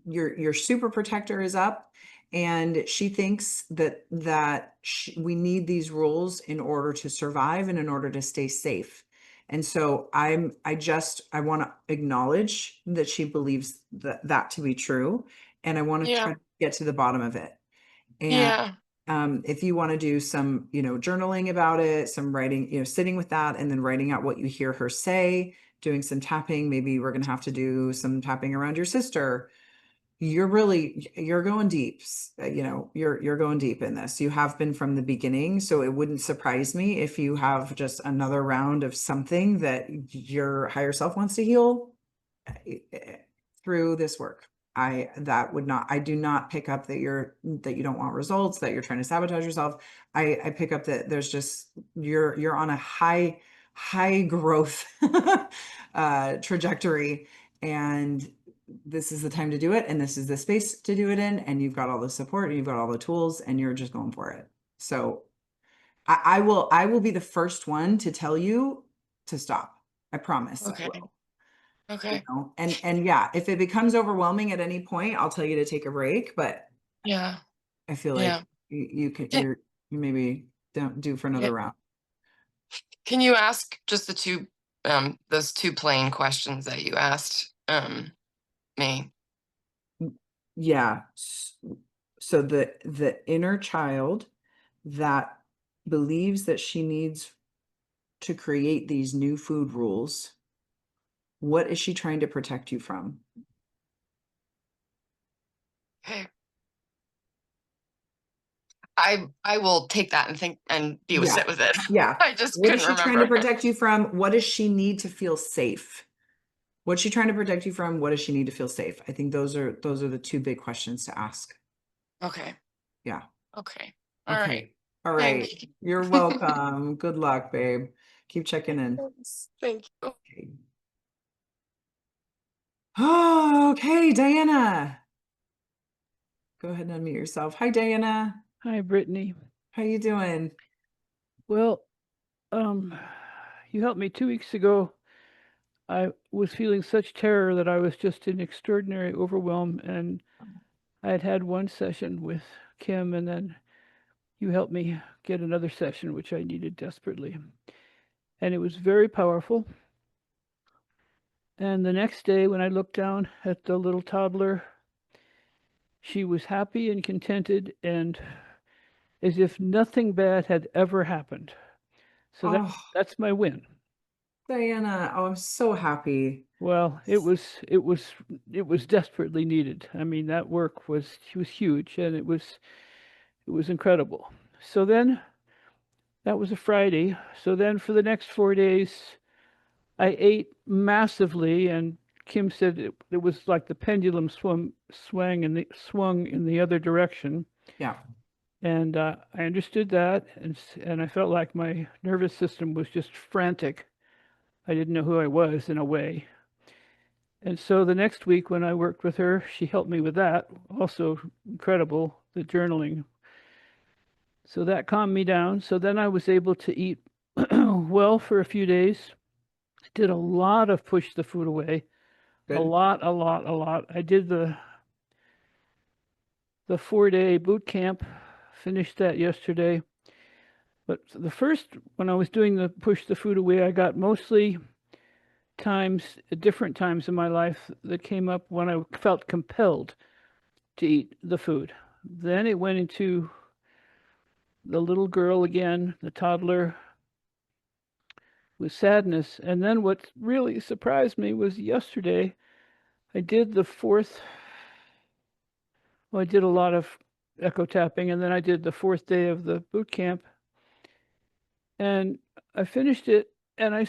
your super protector is up, and she thinks that we need these rules in order to survive and in order to stay safe. And so I want to acknowledge that she believes that to be true, and I want to Yeah. try to get to the bottom of it. And Yeah. if you want to do some, journaling about it, some writing, sitting with that and then writing out what you hear her say, doing some tapping, maybe we're going to have to do some tapping around your sister. You're going deep, you're going deep in this. You have been from the beginning. So it wouldn't surprise me if you have just another round of something that your higher self wants to heal through this work. I do not pick up that you don't want results, that you're trying to sabotage yourself. I pick up that there's just, you're on a high growth trajectory, and this is the time to do it. And this is the space to do it in. And you've got all the support and you've got all the tools and you're just going for it. So I will be the first one to tell you to stop. I promise. Okay. I will. Okay. And yeah, if it becomes overwhelming at any point, I'll tell you to take a break, but Yeah. I feel like you maybe don't do for another round. Can you ask just those two plain questions that you asked me? Yeah. So the inner child that believes that she needs to create these new food rules, what is she trying to protect you from? Okay. I will take that and think and sit with it. Yeah. I just What is couldn't she trying remember. to protect you from? What does she need to feel safe? What's she trying to protect you from? What does she need to feel safe? I think those are the two big questions to ask. Okay. Yeah. Okay. All right. Okay. All right. Thank you. You're welcome. Good luck, babe. Keep checking in. Thank you. Okay. Oh, okay, Diana. Go ahead and unmute yourself. Hi, Diana. Hi, Brittany. How you doing? Well, you helped me 2 weeks ago. I was feeling such terror that I was just in extraordinary overwhelm, and I had had one session with Kim, and then you helped me get another session, which I needed desperately. And it was very powerful. And the next day, when I looked down at the little toddler, she was happy and contented and as if nothing bad had ever happened. So Oh, that's my win. Diana. Oh, I'm so happy. Well, it was desperately needed. I mean, that work was huge, and it was incredible. So then that was a Friday. So then for the next 4 days, I ate massively, and Kim said it was like the pendulum swung in the other direction. Yeah. And I understood that, and I felt like my nervous system was just frantic. I didn't know who I was in a way. And so the next week when I worked with her, she helped me with that. Also incredible, the journaling. So that calmed me down. So then I was able to eat well for a few days. I did a lot of push the food away. Good. A lot. I did the 4-day boot camp, finished that yesterday. But the first, when I was doing the push the food away, I got mostly different times in my life that came up when I felt compelled to eat the food. Then it went into the little girl again, the toddler, with sadness. And then what really surprised me was yesterday, I did the I did a lot of echo tapping, and then I did the 4th day of the boot camp. And I finished it, and I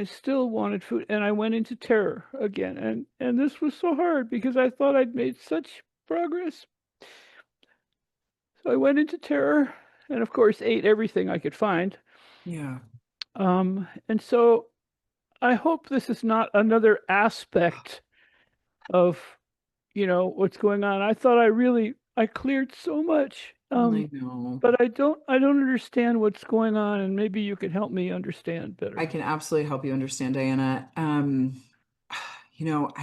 still wanted food, and I went into terror again. And this was so hard because I thought I'd made such progress. So I went into terror, and of course ate everything I could find. Yeah. And so I hope this is not another aspect of, what's going on. I thought I cleared so much. I know. But I don't understand what's going on, and maybe you could help me understand better. I can absolutely help you understand, Diana. I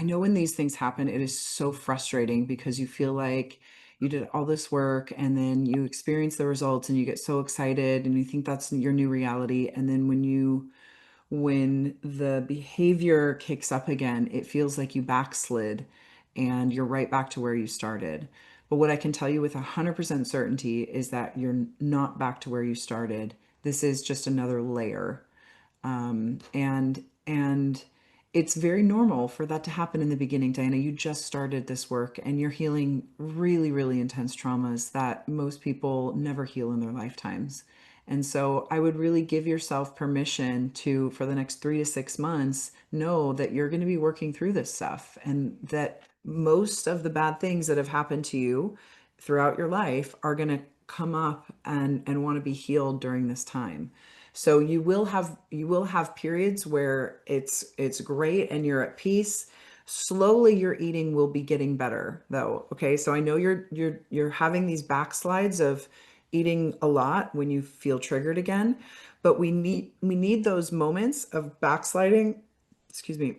know when these things happen, it is so frustrating because you feel like you did all this work and then you experience the results and you get so excited and you think that's your new reality. And then when the behavior kicks up again, it feels like you backslid and you're right back to where you started. But what I can tell you with 100% certainty is that you're not back to where you started. This is just another layer. And it's very normal for that to happen in the beginning, Diana. You just started this work and you're healing really, really intense traumas that most people never heal in their lifetimes. And so I would really give yourself permission to, for the next 3 to 6 months, know that you're going to be working through this stuff and that most of the bad things that have happened to you throughout your life are going to come up and want to be healed during this time. So you will have periods where it's great and you're at peace. Slowly your eating will be getting better though. Okay. So I know you're having these backslides of eating a lot when you feel triggered again, but we need those moments of backsliding. Excuse me.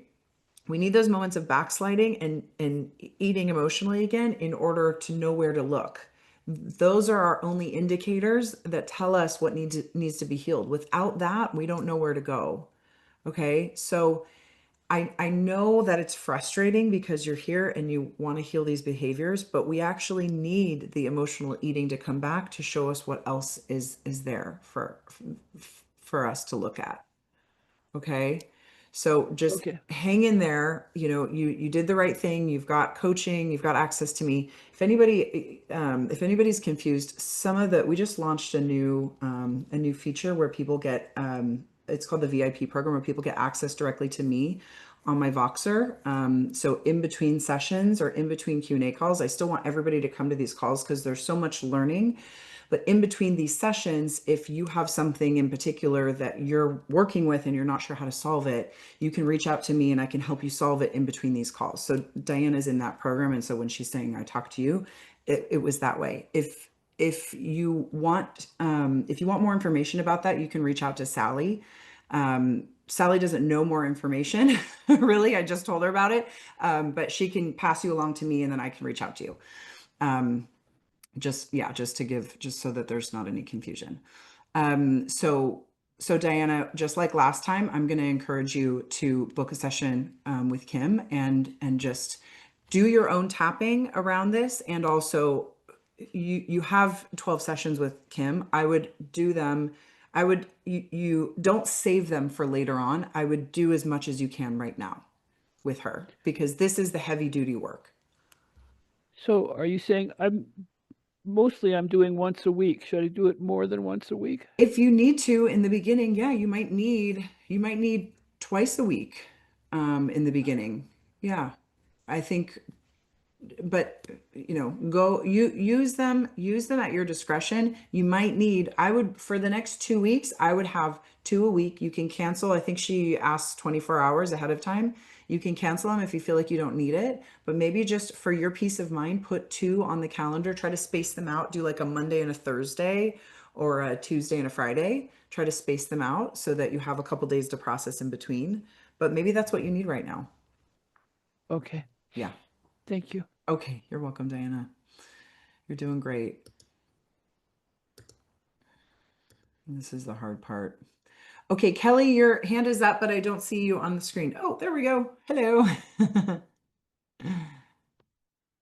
We need those moments of backsliding and eating emotionally again in order to know where to look. Those are our only indicators that tell us what needs to be healed. Without that, we don't know where to go. Okay. So I know that it's frustrating because you're here and you want to heal these behaviors, but we actually need the emotional eating to come back to show us what else is there for us to look at. Okay. So just hang in there. You did the right thing. You've got coaching, you've got access to me. If anybody's confused, we just launched a new feature where people get, it's called the VIP program, where people get access directly to me on my Voxer. So in between sessions or in between Q&A calls, I still want everybody to come to these calls because there's so much learning. But in between these sessions, if you have something in particular that you're working with and you're not sure how to solve it, you can reach out to me and I can help you solve it in between these calls. So Diana's in that program. And so when she's saying I talked to you, it was that way. If you want more information about that, you can reach out to Sally. Sally doesn't know more information, really. I just told her about it. But she can pass you along to me and then I can reach out to you. Just so that there's not any confusion. So Diana, just like last time, I'm going to encourage you to book a session with Kim and just do your own tapping around this. And also you have 12 sessions with Kim. I would do them. You don't save them for later on. I would do as much as you can right now with her, because this is the heavy duty work. So are you saying I'm doing once a week? Should I do it more than once a week? If you need to in the beginning, yeah, you might need twice a week in the beginning. Yeah. I think, but use them at your discretion. You might need, for the next 2 weeks, I would have 2 a week. You can cancel. I think she asks 24 hours ahead of time. You can cancel them if you feel like you don't need it, but maybe just for your peace of mind, put 2 on the calendar, try to space them out, do like a Monday and a Thursday or a Tuesday and a Friday, try to space them out so that you have a couple days to process in between, but maybe that's what you need right now. Okay. Yeah. Thank you. Okay. You're welcome, Diana. You're doing great. This is the hard part. Okay, Kelly, your hand is up, but I don't see you on the screen. Oh, there we go. Hello.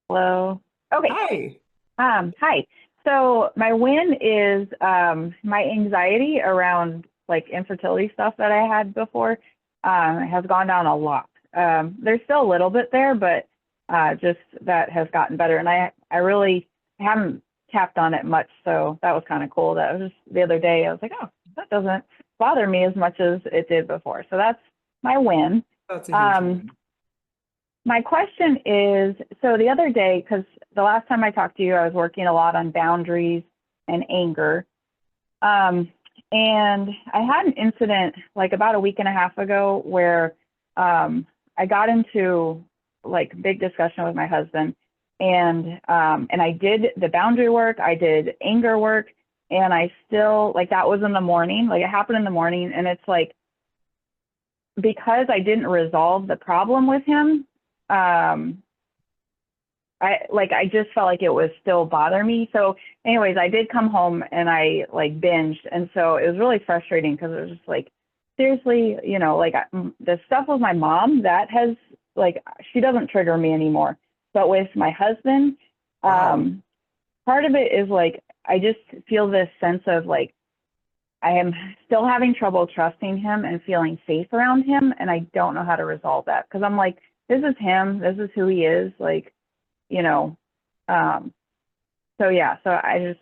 Hello. Okay. Hi. Hi. So my win is my anxiety around like infertility stuff that I had before has gone down a lot. There's still a little bit there, but just that has gotten better. And I really haven't tapped on it much, so that was kind of cool. That was just the other day. I was like, oh, that doesn't bother me as much as it did before. So that's my win. That's a huge win. My question is, so the other day, because the last time I talked to you, I was working a lot on boundaries and anger. And I had an incident like about a week and a half ago where I got into like big discussion with my husband, and I did the boundary work, I did anger work, and I still, like, that was in the morning, like it happened in the morning. And it's like, because I didn't resolve the problem with him, I just felt like it was still bothering me. So anyways, I did come home and I like binged. And so it was really frustrating because it was just like, seriously, like the stuff with my mom that has like, she doesn't trigger me anymore. But with my husband, part of it is like, I just feel this sense of like, I am still having trouble trusting him and feeling safe around him. And I don't know how to resolve that because I'm like, this is him. This is who he is. Like, so yeah, so I just,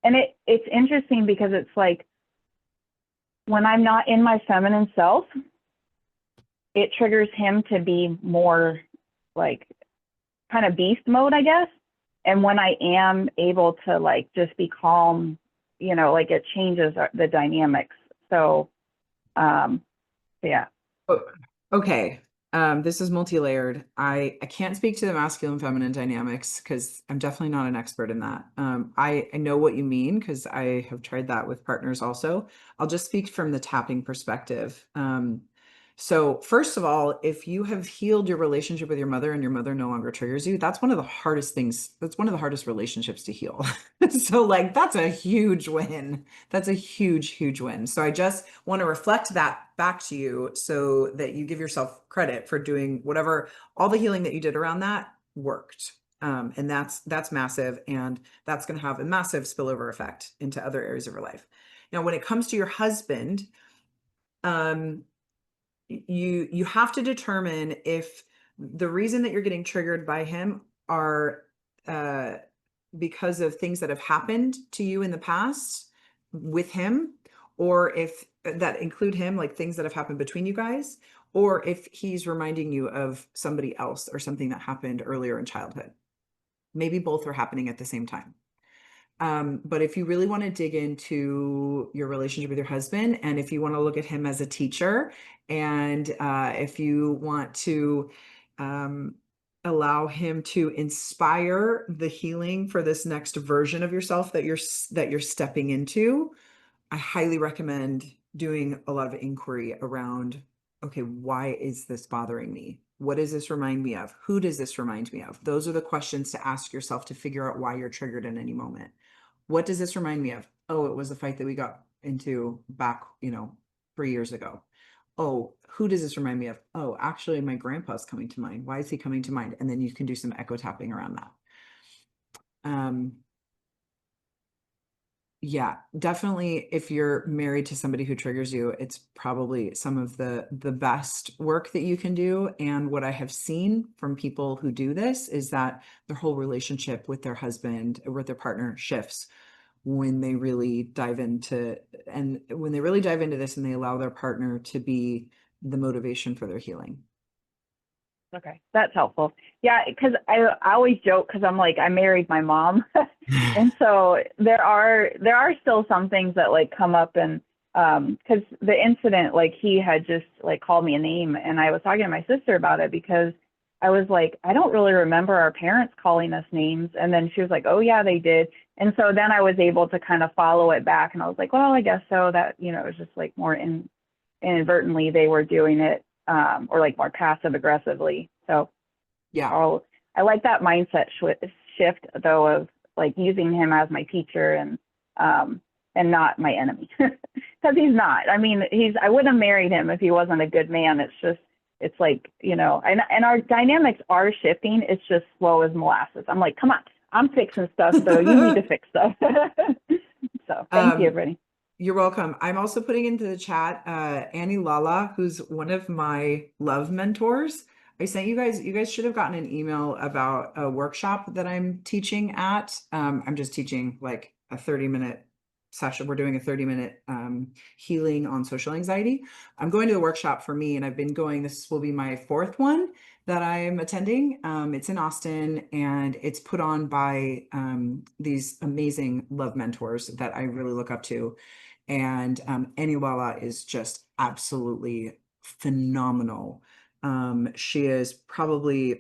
and it's interesting because it's like, when I'm not in my feminine self, it triggers him to be more like kind of beast mode, I guess. And when I am able to like just be calm, like it changes the dynamics. So, yeah. Okay. This is multi-layered. I can't speak to the masculine feminine dynamics because I'm definitely not an expert in that. I know what you mean because I have tried that with partners also. I'll just speak from the tapping perspective. So first of all, if you have healed your relationship with your mother and your mother no longer triggers you, that's one of the hardest things. That's one of the hardest relationships to heal. So like, that's a huge win. That's a huge, huge win. So I just want to reflect that back to you so that you give yourself credit for doing whatever, all the healing that you did around that worked. And that's massive. And that's going to have a massive spillover effect into other areas of your life. Now, when it comes to your husband, you have to determine if the reason that you're getting triggered by him are because of things that have happened to you in the past with him, or if that include him, like things that have happened between you guys, or if he's reminding you of somebody else or something that happened earlier in childhood. Maybe both are happening at the same time. But if you really want to dig into your relationship with your husband, and if you want to look at him as a teacher, and if you want to allow him to inspire the healing for this next version of yourself that you're stepping into, I highly recommend doing a lot of inquiry around, okay, why is this bothering me? What does this remind me of? Who does this remind me of? Those are the questions to ask yourself to figure out why you're triggered in any moment. What does this remind me of? Oh, it was a fight that we got into back, 3 years ago. Oh, who does this remind me of? Oh, actually, my grandpa's coming to mind. Why is he coming to mind? And then you can do some echo tapping around that. Yeah, definitely. If you're married to somebody who triggers you, it's probably some of the best work that you can do. And what I have seen from people who do this is that their whole relationship with their husband or with their partner shifts when they really dive into this and they allow their partner to be the motivation for their healing. Okay, that's helpful. Yeah, because I always joke because I'm like, I married my mom. And so there are still some things that like come up, and because the incident, like he had just like called me a name, and I was talking to my sister about it because I was like, I don't really remember our parents calling us names. And then she was like, oh yeah, they did. And so then I was able to kind of follow it back, and I was like, well, I guess so. That, it was just like more inadvertently they were doing it, or like more passive aggressively. So yeah, I like that mindset shift though, of like using him as my teacher and not my enemy, because he's not. I mean, I wouldn't have married him if he wasn't a good man. It's like, and our dynamics are shifting. It's just slow as molasses. I'm like, come on, I'm fixing stuff, so you need to fix stuff. So thank you, everybody. You're welcome. I'm also putting into the chat Annie Lala, who's one of my love mentors. I sent you guys should have gotten an email about a workshop that I'm teaching at. I'm just teaching like a 30-minute session. We're doing a 30-minute healing on social anxiety. I'm going to the workshop for me, and I've been going, this will be my 4th one that I'm attending. It's in Austin, and it's put on by these amazing love mentors that I really look up to. And Annie Lala is just absolutely phenomenal. She is probably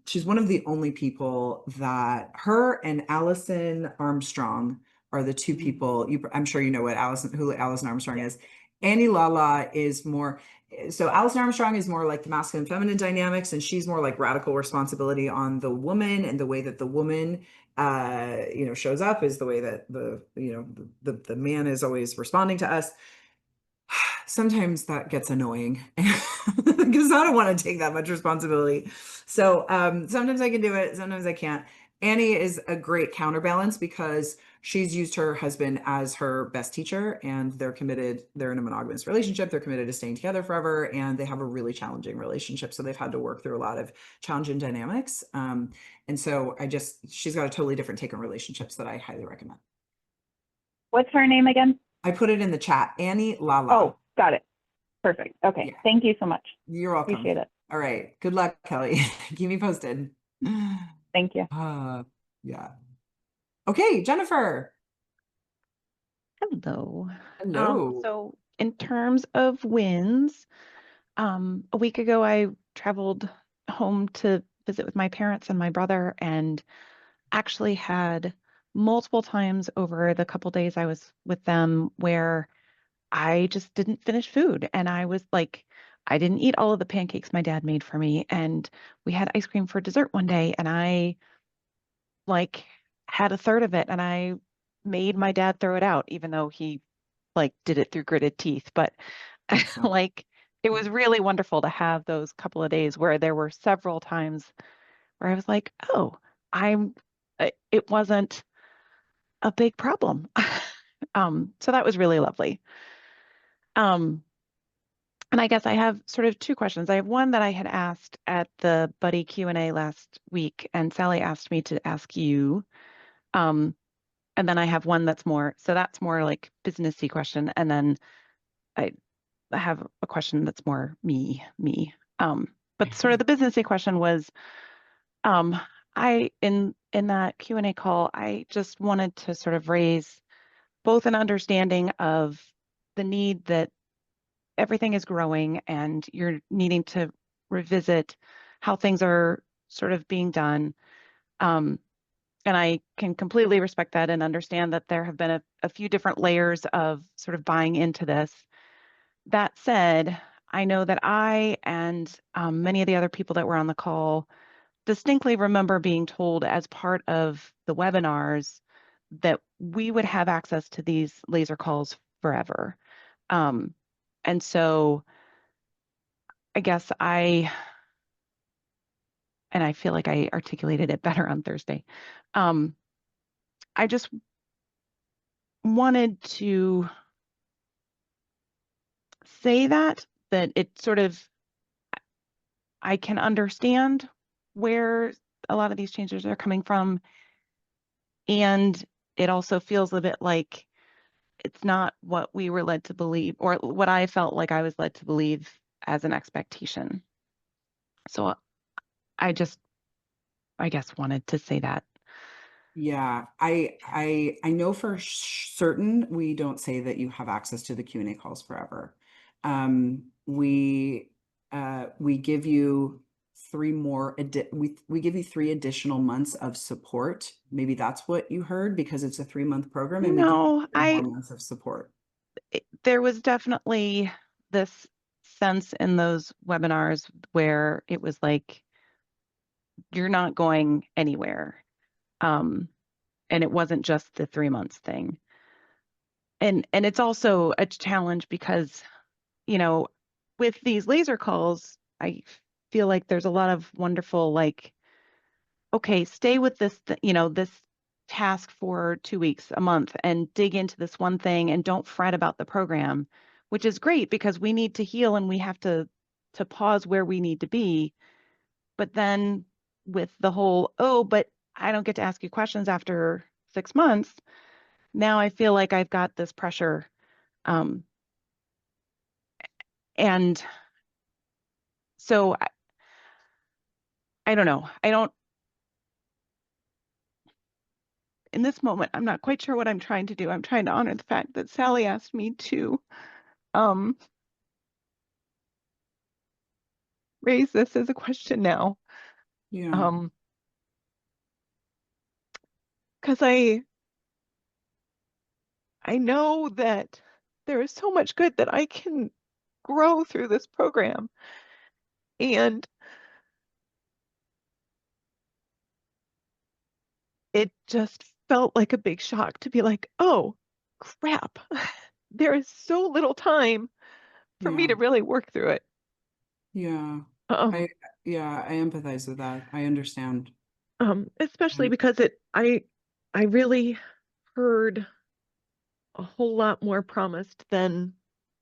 she's one of the only people that her and Allison Armstrong are the two people. I'm sure you know who Allison Armstrong is. Annie Lala is more, so Allison Armstrong is more like the masculine feminine dynamics, and she's more like radical responsibility on the woman, and the way that the woman shows up is the way that the man is always responding to us. Sometimes that gets annoying because I don't want to take that much responsibility. So sometimes I can do it, sometimes I can't. Annie is a great counterbalance because she's used her husband as her best teacher, and they're in a monogamous relationship. They're committed to staying together forever, and they have a really challenging relationship. So they've had to work through a lot of challenging dynamics. And so she's got a totally different take on relationships that I highly recommend. What's her name again? I put it in the chat, Annie Lala. Oh, got it. Perfect. Okay. Yeah. Thank you so much. You're welcome. Appreciate it. All right. Good luck, Kelly. Keep me posted. Thank you. Yeah. Okay, Jennifer. Hello. Hello. So in terms of wins, a week ago I traveled home to visit with my parents and my brother, and actually had multiple times over the couple days I was with them where I just didn't finish food. And I was like, I didn't eat all of the pancakes my dad made for me. And we had ice cream for dessert one day, and I like had a third of it, and I made my dad throw it out, even though he like did it through gritted teeth. But like, it was really wonderful to have those couple of days where there were several times where I was like, oh, it wasn't a big problem. So that was really lovely. And I guess I have sort of 2 questions. I have one that I had asked at the Buddy Q&A last week, and Sally asked me to ask you. And then I have one that's more like businessy question. And then have a question that's more me. But sort of the businessy question was, I in that Q&A call, I just wanted to sort of raise both an understanding of the need that everything is growing and you're needing to revisit how things are sort of being done. And I can completely respect that and understand that there have been a few different layers of sort of buying into this. That said, I know that I and many of the other people that were on the call distinctly remember being told as part of the webinars that we would have access to these laser calls forever. And so I guess I feel like I articulated it better on Thursday. I just wanted to say that it sort of, I can understand where a lot of these changes are coming from. And it also feels a bit like it's not what we were led to believe, or what I felt like I was led to believe as an expectation. So I guess wanted to say that. Yeah, I know for certain we don't say that you have access to the Q&A calls forever. We give you we give you 3 additional months of support. Maybe that's what you heard, because it's a 3-month program, and No, we give you 3 more months of support. There was definitely this sense in those webinars where it was like, you're not going anywhere. And it wasn't just the 3 months thing. And it's also a challenge because, with these laser calls, I feel like there's a lot of wonderful, like, okay, stay with this, this task for 2 weeks, a month, and dig into this one thing and don't fret about the program, which is great because we need to heal and we have to pause where we need to be. But then with the whole, oh, but I don't get to ask you questions after 6 months, now I feel like I've got this pressure. And so I don't know. In this moment, I'm not quite sure what I'm trying to do. I'm trying to honor the fact that Sally asked me to raise this as a question now. Yeah. Because I know that there is so much good that I can grow through this program. And it just felt like a big shock to be like, oh, crap. There is so little time for me to really work through it. Yeah. I empathize with that. I understand. Especially because I really heard a whole lot more promised than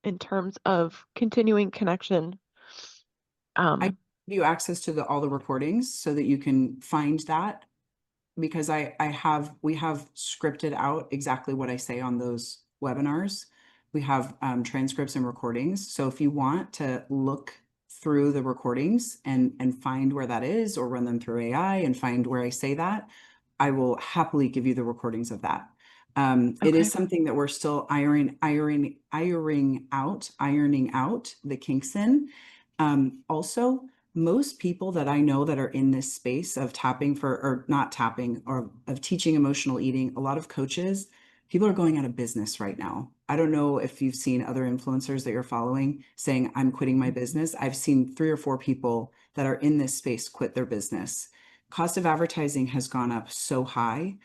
in terms of continuing connection. I give you access to all the recordings so that you can find that, because we have scripted out exactly what I say on those webinars. We have transcripts and recordings. So if you want to look through the recordings and find where that is, or run them through AI and find where I say that, I will happily give you the recordings of that. It is something that we're still ironing out the kinks in. Also, most people that I know that are in this space of of teaching emotional eating, a lot of coaches, people are going out of business right now. I don't know if you've seen other influencers that you're following saying, I'm quitting my business. I've seen 3 or 4 people that are in this space quit their business. Cost of advertising has gone up so high.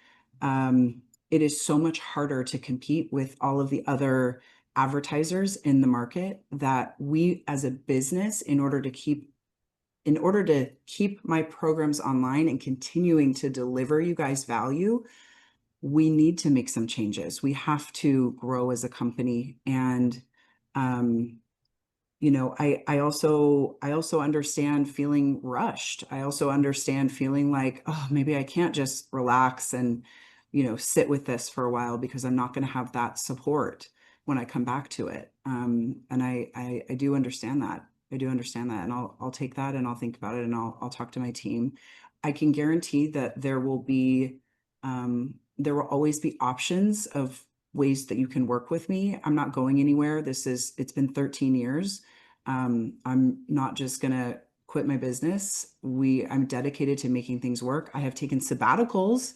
It is so much harder to compete with all of the other advertisers in the market that we as a business, in order to keep my programs online and continuing to deliver you guys value, we need to make some changes. We have to grow as a company. And, I also understand feeling rushed. I also understand feeling like, oh, maybe I can't just relax and, sit with this for a while because I'm not going to have that support. when I come back to it. And I do understand that. I do understand that, and I'll take that and I'll think about it and I'll talk to my team. I can guarantee that there will always be options of ways that you can work with me. I'm not going anywhere. It's been 13 years. I'm not just gonna quit my business. I'm dedicated to making things work. I have taken sabbaticals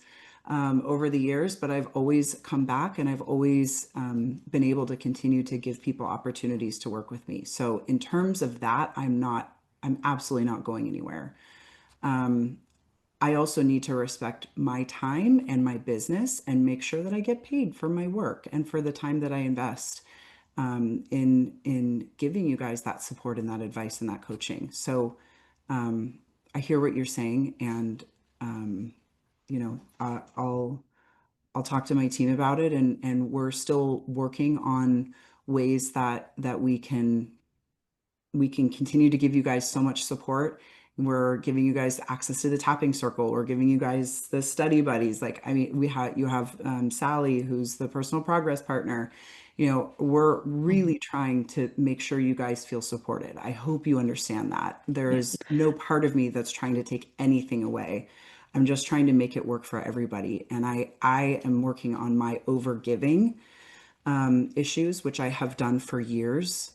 over the years, but I've always come back and I've always been able to continue to give people opportunities to work with me. So in terms of that, I'm absolutely not going anywhere. I also need to respect my time and my business and make sure that I get paid for my work and for the time that I invest in giving you guys that support and that advice and that coaching. So I hear what you're saying, and I'll talk to my team about it, and we're still working on ways that we can continue to give you guys so much support. We're giving you guys access to the tapping circle. We're giving you guys the study buddies. Like, I mean, you have Sally, who's the personal progress partner. We're really trying to make sure you guys feel supported. I hope you understand that. There is no part of me that's trying to take anything away. I'm just trying to make it work for everybody. And I am working on my overgiving issues, which I have done for years.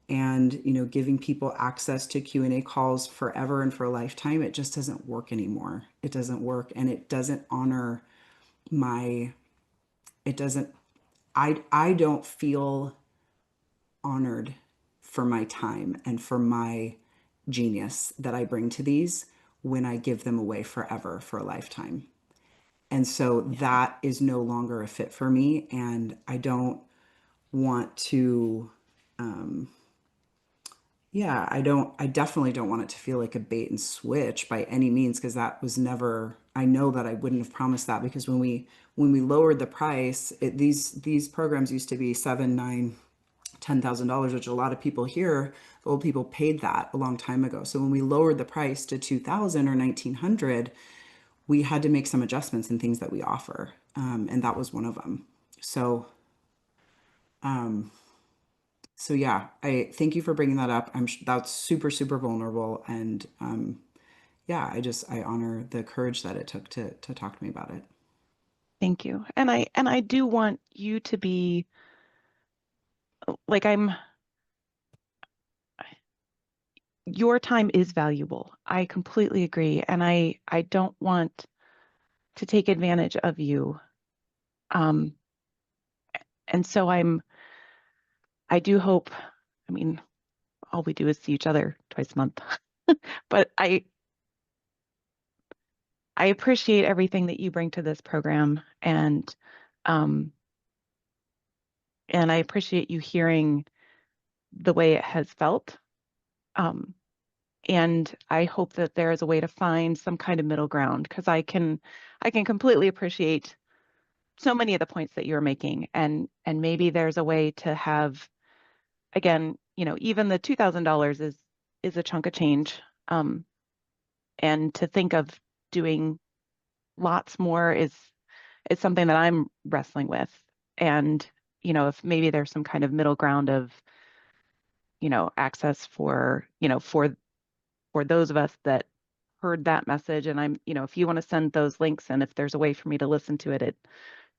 And giving people access to Q&A calls forever and for a lifetime, it just doesn't work anymore. It doesn't work, and it doesn't honor I don't feel honored for my time and for my genius that I bring to these when I give them away forever for a lifetime. And so that is no longer a fit for me, and I don't want to I definitely don't want it to feel like a bait and switch by any means, because that was never, I know that I wouldn't have promised that, because when we lowered the price, these programs used to be $7,000, $9,000, $10,000, which a lot of people here, the old people paid that a long time ago. So when we lowered the price to $2,000 or $1,900, we had to make some adjustments in things that we offer. And that was one of them. So yeah, I thank you for bringing that up. That's super, super vulnerable. And I honor the courage that it took to talk to me about it. Thank you. And I do want you to be like, your time is valuable. I completely agree. And I don't want to take advantage of you. And so I do hope, I mean, all we do is see each other twice a month, but I appreciate everything that you bring to this program, and I appreciate you hearing the way it has felt. And I hope that there is a way to find some kind of middle ground, because I can completely appreciate so many of the points that you're making, and maybe there's a way to have, again, even the $2,000 is a chunk of change, and to think of doing lots more is something that I'm wrestling with. And if maybe there's some kind of middle ground of access for those of us that heard that message, and I'm if you want to send those links, and if there's a way for me to listen to it at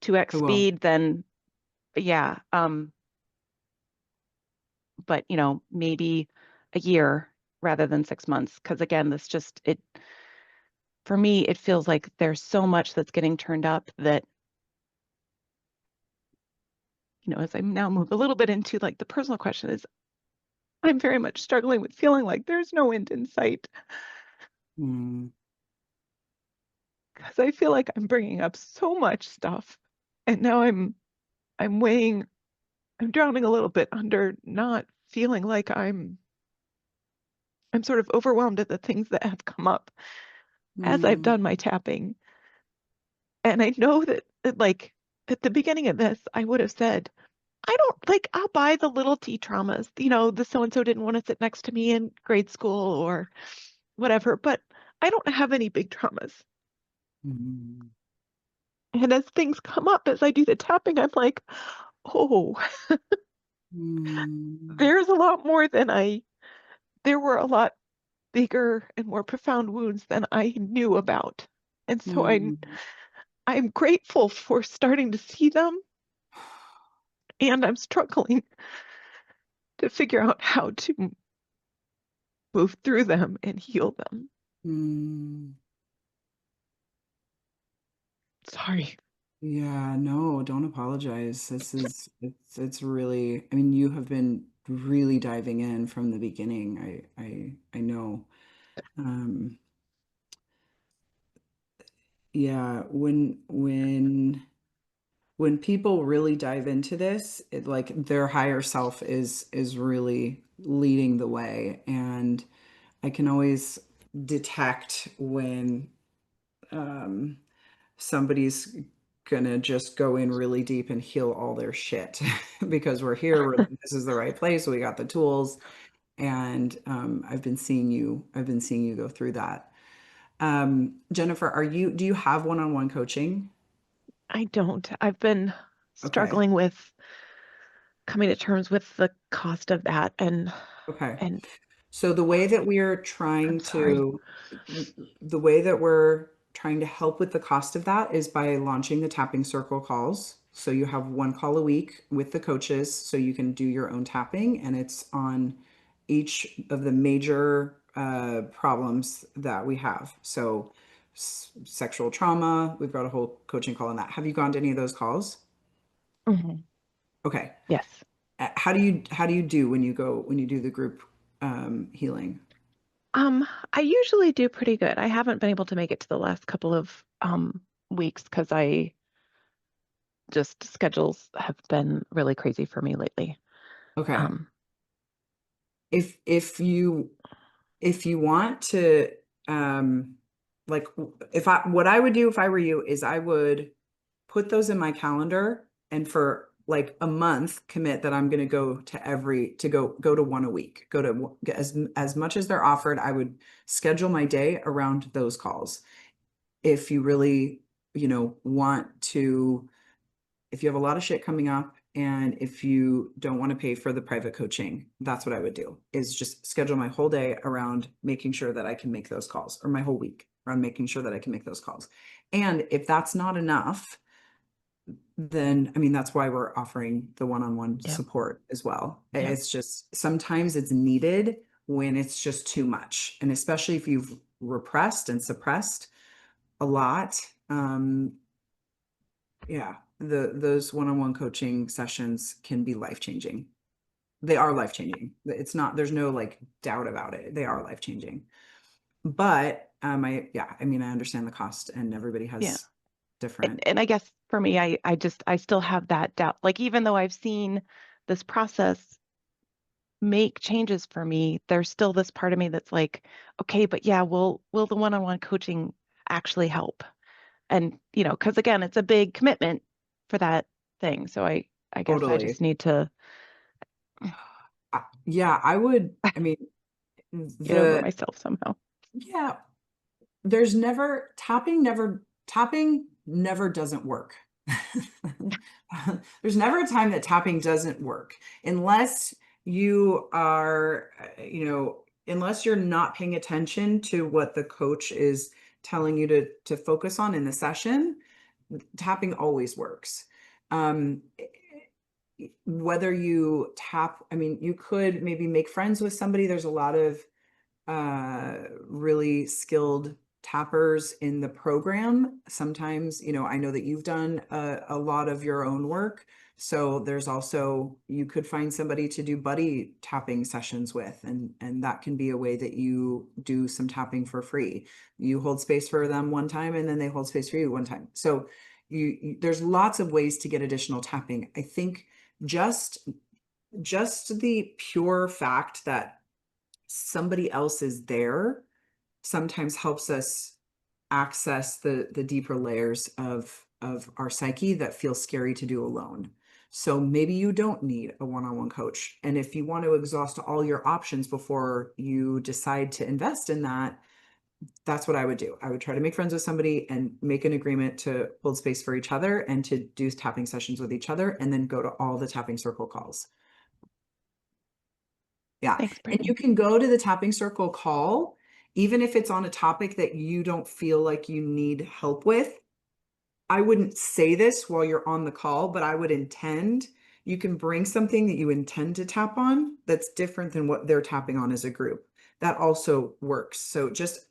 2x speed, then yeah. But maybe a year rather than 6 months, because again, for me, it feels like there's so much that's getting turned up that, as I now move a little bit into like the personal question, is I'm very much struggling with feeling like there's no end in sight. Because I feel like I'm bringing up so much stuff, and now I'm drowning a little bit under not feeling like I'm sort of overwhelmed at the things that have come up as I've done my tapping. And I know that like at the beginning of this, I would have said, I'll buy the little T traumas, the so-and-so didn't want to sit next to me in grade school or whatever, but I don't have any big traumas. And as things come up, as I do the tapping, I'm like, oh, Mm, there's a lot more than there were a lot bigger and more profound wounds than I knew about. And so mm. I'm grateful for starting to see them, and I'm struggling to figure out how to move through them and heal them. Mm. Sorry. Yeah, no, don't apologize. It's really, I mean, you have been really diving in from the beginning. I know. Um, yeah, when people really dive into this, it like their higher self is really leading the way. And I can always detect when um somebody's gonna just go in really deep and heal all their shit because this is the right place, we got the tools, and I've been seeing you go through that. Jennifer, do you have one-on-one coaching? I don't. I've been Okay. struggling with coming to terms with the cost of that, Okay. and So I'm sorry. the way that we're trying to help with the cost of that is by launching the tapping circle calls. So you have one call a week with the coaches so you can do your own tapping, and it's on each of the major problems that we have. So sexual trauma, we've got a whole coaching call on that. Have you gone to any of those calls? Mhm. Okay. Yes. How do you do when you do the group healing? I usually do pretty good. I haven't been able to make it to the last couple of weeks because I just schedules have been really crazy for me lately. Okay. Um, If you want to like if I what I would do if I were you is I would put those in my calendar and for like a month commit that I'm going to go to one a week. Go to as much as they're offered. I would schedule my day around those calls. If you really, want to, if you have a lot of shit coming up and if you don't want to pay for the private coaching, that's what I would do is just schedule my whole day around making sure that I can make those calls, or my whole week around making sure that I can make those calls. And if that's not enough, then I mean that's why we're offering the one-on-one Yep. support as well. Yep. It's just sometimes it's needed when it's just too much, and especially if you've repressed and suppressed a lot. Yeah, those one-on-one coaching sessions can be life-changing. They are life-changing. It's not, there's no like doubt about it. They are life-changing. But I mean, I understand the cost, and everybody Yeah. has different. And I guess for me, I still have that doubt. Like, even though I've seen this process make changes for me, there's still this part of me that's like, okay, but yeah, will the one-on-one coaching actually help? And, because again, it's a big commitment for that thing. So I guess I Totally. just need to Yeah, I would, I mean, get over myself somehow. yeah, tapping never doesn't work. There's never a time that tapping doesn't work unless you are, unless you're not paying attention to what the coach is telling you to focus on in the session. Tapping always works. Whether you tap, I mean, you could maybe make friends with somebody. There's a lot of really skilled tappers in the program. Sometimes, I know that you've done a lot of your own work. So there's also, you could find somebody to do buddy tapping sessions with, and that can be a way that you do some tapping for free. You hold space for them one time and then they hold space for you one time. So there's lots of ways to get additional tapping. I think just the pure fact that somebody else is there sometimes helps us access the deeper layers of our psyche that feel scary to do alone. So maybe you don't need a one-on-one coach, and if you want to exhaust all your options before you decide to invest in that, that's what I would do. I would try to make friends with somebody and make an agreement to hold space for each other and to do tapping sessions with each other, and then go to all the tapping circle calls. Yeah. Thanks, And you Brittany. can go to the tapping circle call, even if it's on a topic that you don't feel like you need help with. I wouldn't say this while you're on the call, but I would intend, you can bring something that you intend to tap on that's different than what they're tapping on as a group. That also works. So just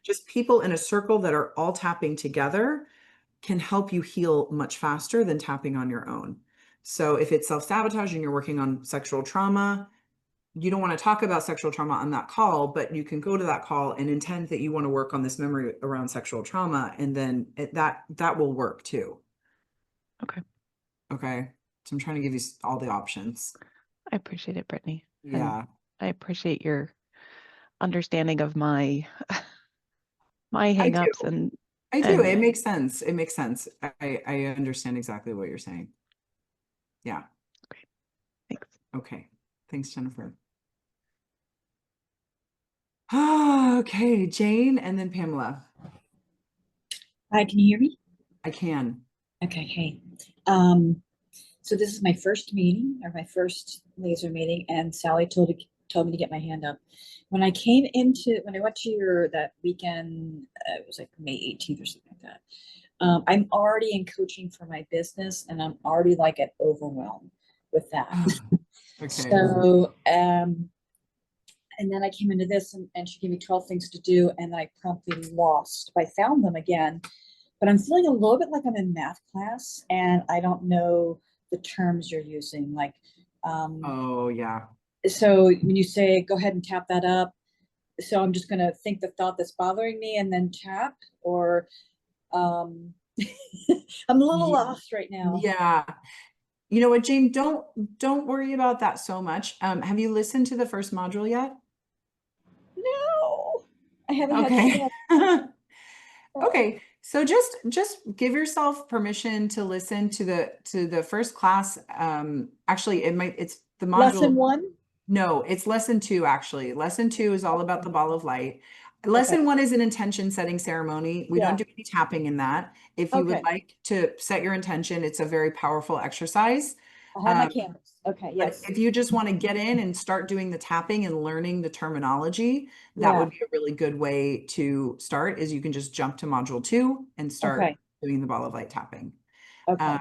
just people in a circle that are all tapping together can help you heal much faster than tapping on your own. So if it's self-sabotage and you're working on sexual trauma, you don't want to talk about sexual trauma on that call, but you can go to that call and intend that you want to work on this memory around sexual trauma, and then that will work too. Okay. Okay. So I'm trying to give you all the options. I appreciate it, Brittany. And Yeah. I appreciate your understanding of my my I do. hangups and I do. It and makes sense. It makes sense. I understand exactly what you're saying. Yeah. thanks. Okay. Thanks, Jennifer. Okay, Jane and then Pamela. Hi, can you hear me? I can. Okay, hey. So this is my first meeting, or my first laser meeting, and Sally told me to get my hand up. When I went to that weekend, it was like May 18th or something like that. I'm already in coaching for my business, and I'm already like overwhelmed with that. Okay. So, and then I came into this, and she gave me 12 things to do, and I promptly lost. I found them again, but I'm feeling a little bit like I'm in math class, and I don't know the terms you're using. Like, Oh yeah. so when you say, go ahead and tap that up, so I'm just gonna think the thought that's bothering me and then tap, or I'm a little lost right now. Yeah. You know what, Jane, don't worry about that so much. Have you listened to the first module yet? No, I haven't had Okay. chance. Okay. So just give yourself permission to listen to the first class. Actually, it's the module. Lesson 1? No, it's lesson 2, actually. Lesson 2 is all about the ball of light. Lesson 1 is an intention setting ceremony. We don't do any tapping in that. If you would like to set your intention, it's a very powerful exercise. I have my canvas. Okay, yes. If you just want to get in and start doing the tapping and learning the terminology, that would be a really good way to start, is you can just jump to module 2 and start doing the ball of light tapping. Okay.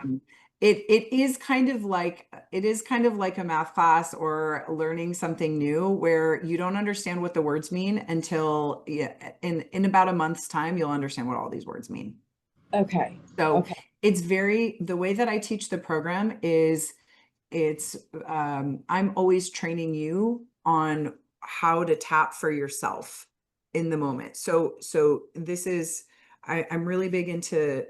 It is kind of like a math class or learning something new, where you don't understand what the words mean until in about a month's time, you'll understand what all these words mean. Okay. So it's the way that I teach the program is I'm always training you on how to tap for yourself in the moment. So this is, I'm really big into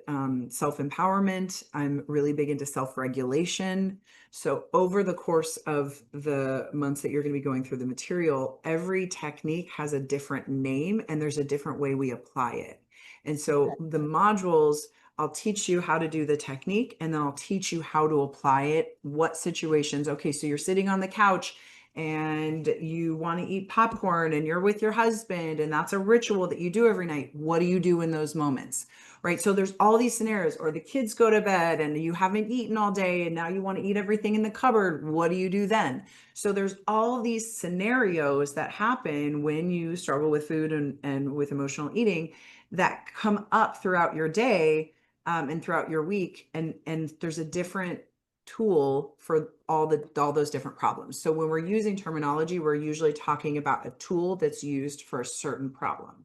self-empowerment. I'm really big into self-regulation. So over the course of the months that you're going to be going through the material, every technique has a different name and there's a different way we apply it. And so the modules, I'll teach you how to do the technique, and then I'll teach you how to apply it. What situations? Okay, so you're sitting on the couch and you want to eat popcorn and you're with your husband, and that's a ritual that you do every night. What do you do in those moments? Right? So there's all these scenarios. Or the kids go to bed and you haven't eaten all day and now you want to eat everything in the cupboard. What do you do then? So there's all these scenarios that happen when you struggle with food and with emotional eating that come up throughout your day and throughout your week. And there's a different tool for all those different problems. So when we're using terminology, we're usually talking about a tool that's used for a certain problem.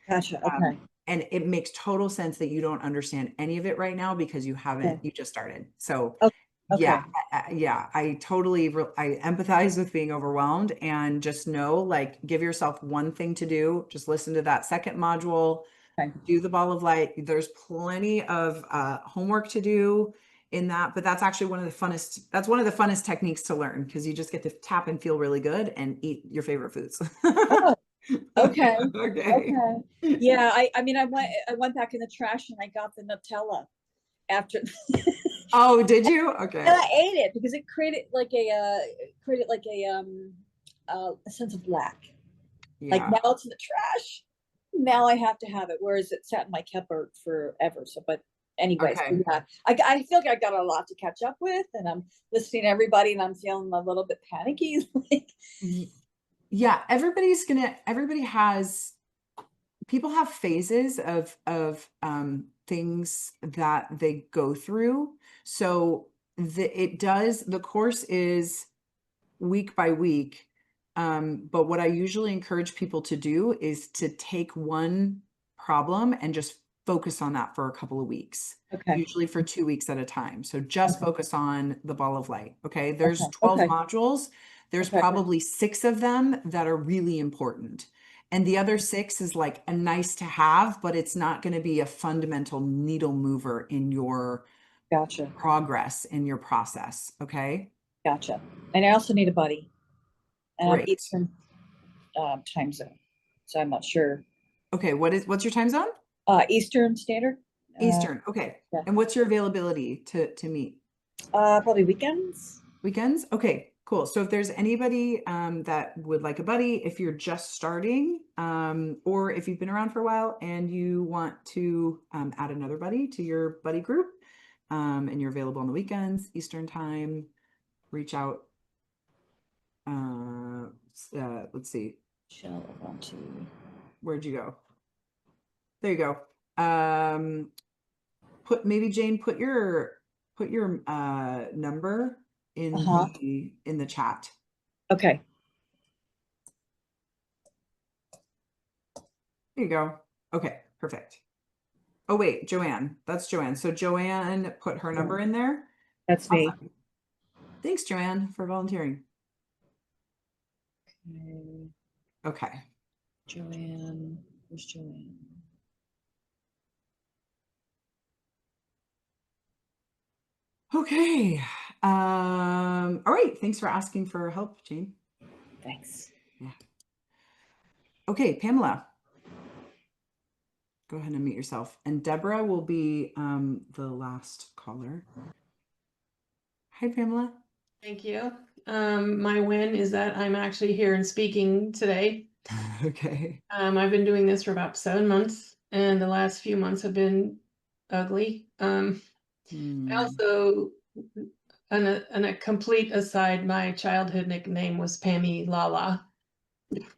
Gotcha. Okay. And it makes total sense that you don't understand any of it right now because you haven't, you just started. So yeah, I totally, I empathize with being overwhelmed, and just know, like, give yourself one thing to do. Just listen to that second module, do the ball of light. There's plenty of homework to do in that, but that's actually one of the funnest techniques to learn, because you just get to tap and feel really good and eat your favorite foods. Okay. Okay. Yeah, I mean, I went back in the trash and I got the Nutella after. Oh, did you? Okay. And I ate it because it created like a sense of lack. Yeah. Like, now it's in the trash. now I have to have it, whereas it sat in my cupboard forever. So, but anyway, so Okay. yeah, I feel like I got a lot to catch up with, and I'm listening to everybody, and I'm feeling a little bit panicky. Like, Yeah, everybody has, people have phases of things that they go through. So the course is week by week. But what I usually encourage people to do is to take one problem and just focus on that for a couple of weeks, okay, usually for 2 weeks at a time. So just Okay. focus on the ball of light. Okay. There's Okay, 12 okay. modules. There's Okay. probably 6 of them that are really important. And the other 6 is like a nice to have, but it's not going to be a fundamental needle mover in your Gotcha, progress, in your process. Okay. gotcha. And I also need a buddy. And I'm Great. Eastern time zone, so I'm not sure. Okay. What's your time zone? Eastern Standard. Eastern. Okay. yeah. And what's your availability to meet? Probably weekends. Weekends? Okay, cool. So if there's anybody that would like a buddy, if you're just starting, or if you've been around for a while and you want to add another buddy to your buddy group, and you're available on the weekends, Eastern time, reach out. Let's see. Shall I want to? Where'd you go? There you go. Maybe Jane, put your number in the chat. Okay. There you go. Okay, perfect. Oh wait, Joanne. That's Joanne. So Joanne put her number in there. That's me. Awesome. Thanks, Joanne, for volunteering. Okay. Joanne. Where's Joanne? Okay. All right. Thanks for asking for help, Jane. Thanks. Yeah. Okay, Pamela. Go ahead and unmute yourself. And Deborah will be the last caller. Hi, Pamela. Thank you. My win is that I'm actually here and speaking today. Okay. I've been doing this for about 7 months, and the last few months have been ugly. I also, on a complete aside, my childhood nickname was Pammy Lala.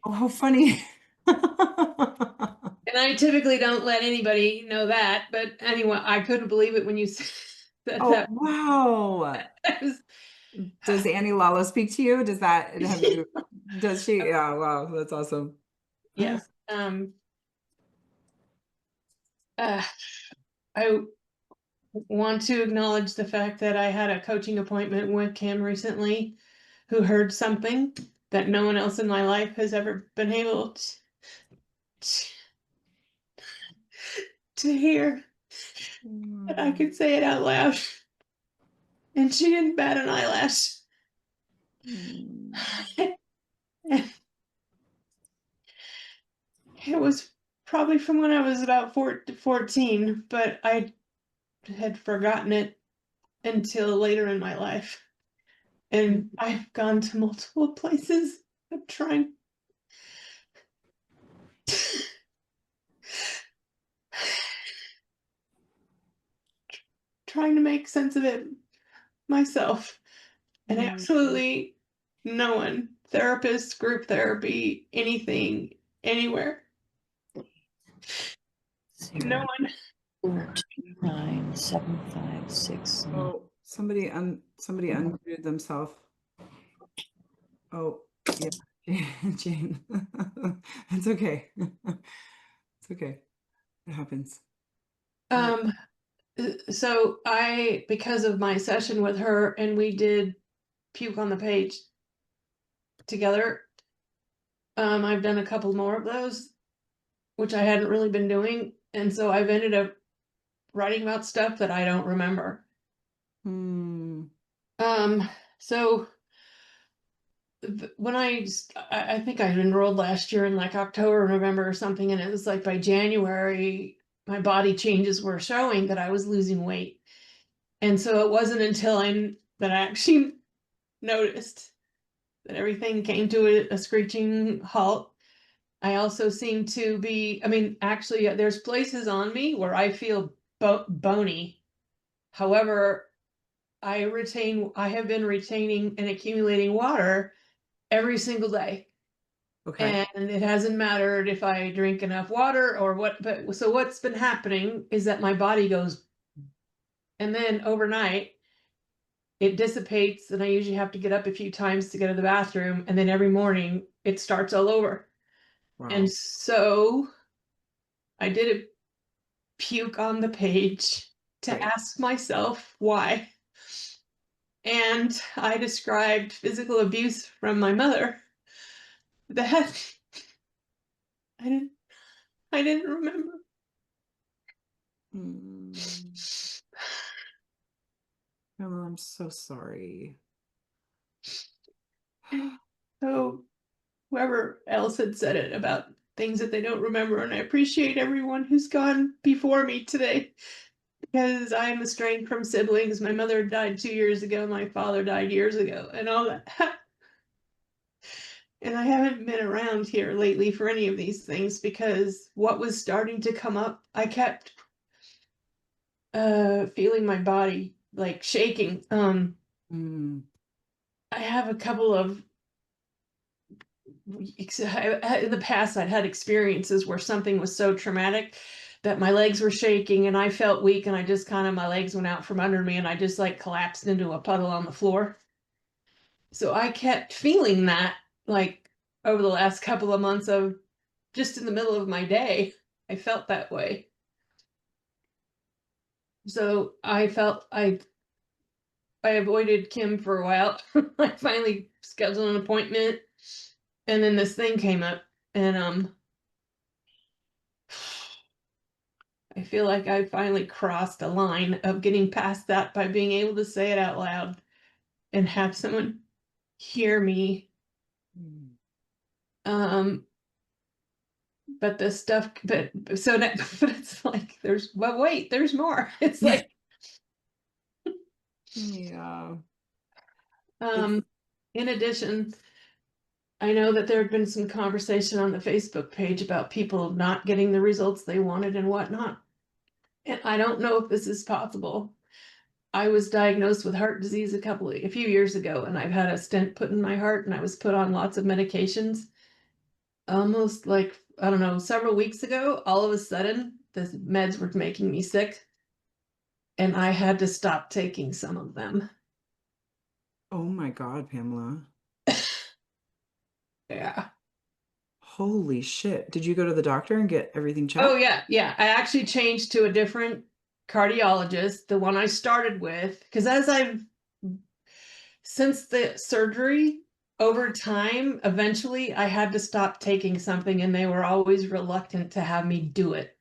Oh, how funny. And I typically don't let anybody know that, but anyway, I couldn't believe it when you said Oh, that. wow. Does Annie Lala speak to you? Does that have you, does she? Yeah, wow, that's awesome. Yes. I want to acknowledge the fact that I had a coaching appointment with Cam recently, who heard something that no one else in my life has ever been able to hear. And I could say it out loud. And she didn't bat an eyelash. It was probably from when I was about 14, but I had forgotten it until later in my life. And I've gone to multiple places. I'm trying to make sense of it myself. And absolutely no one, therapist, group therapy, anything, anywhere. No one. 4, 2, 9, 7, 5, 6. Oh, somebody unmuted themselves. Oh, yeah, Jane. It's okay. It's okay. It happens. So because of my session with her, and we did puke on the page together, I've done a couple more of those, which I hadn't really been doing. And so I've ended up writing about stuff that I don't remember. So when I think I enrolled last year in like October, November or something, and it was like by January, my body changes were showing that I was losing weight. And so it wasn't until that I actually noticed that everything came to a screeching halt. I also seem to be, I mean, actually, there's places on me where I feel bony. However, I have been retaining and accumulating water every single day. Okay. And it hasn't mattered if I drink enough water or what, but so what's been happening is that my body goes, and then overnight it dissipates, and I usually have to get up a few times to go to the bathroom, and then every morning it starts all over. Wow. And so I did a puke on the page to Right. ask myself why. And I described physical abuse from my mother that I didn't remember. Oh, I'm so sorry. So whoever else had said it about things that they don't remember, and I appreciate everyone who's gone before me today, because I am estranged from siblings. My mother died 2 years ago, my father died years ago, and all that. And I haven't been around here lately for any of these things because what was starting to come up, I kept feeling my body like shaking. Mm. I have a couple of in the past I'd had experiences where something was so traumatic that my legs were shaking and I felt weak, and I just kind of, my legs went out from under me and I just like collapsed into a puddle on the floor. So I kept feeling that like over the last couple of months, of just in the middle of my day, I felt that way. So I felt I avoided Kim for a while. I finally scheduled an appointment, and then this thing came up, and I feel like I finally crossed a line of getting past that by being able to say it out loud and have someone hear me. But the stuff, but so that, but it's like but wait, there's more. It's like Yeah. In addition, I know that there had been some conversation on the Facebook page about people not getting the results they wanted and whatnot. And I don't know if this is possible. I was diagnosed with heart disease a few years ago, and I've had a stent put in my heart, and I was put on lots of medications. Almost like, I don't know, several weeks ago, all of a sudden, the meds were making me sick, and I had to stop taking some of them. Oh my God, Pamela. Yeah. Holy shit. Did you go to the doctor and get everything checked? Oh yeah, yeah. I actually changed to a different cardiologist, the one I started with, because since the surgery, over time, eventually I had to stop taking something, and they were always reluctant to have me do it.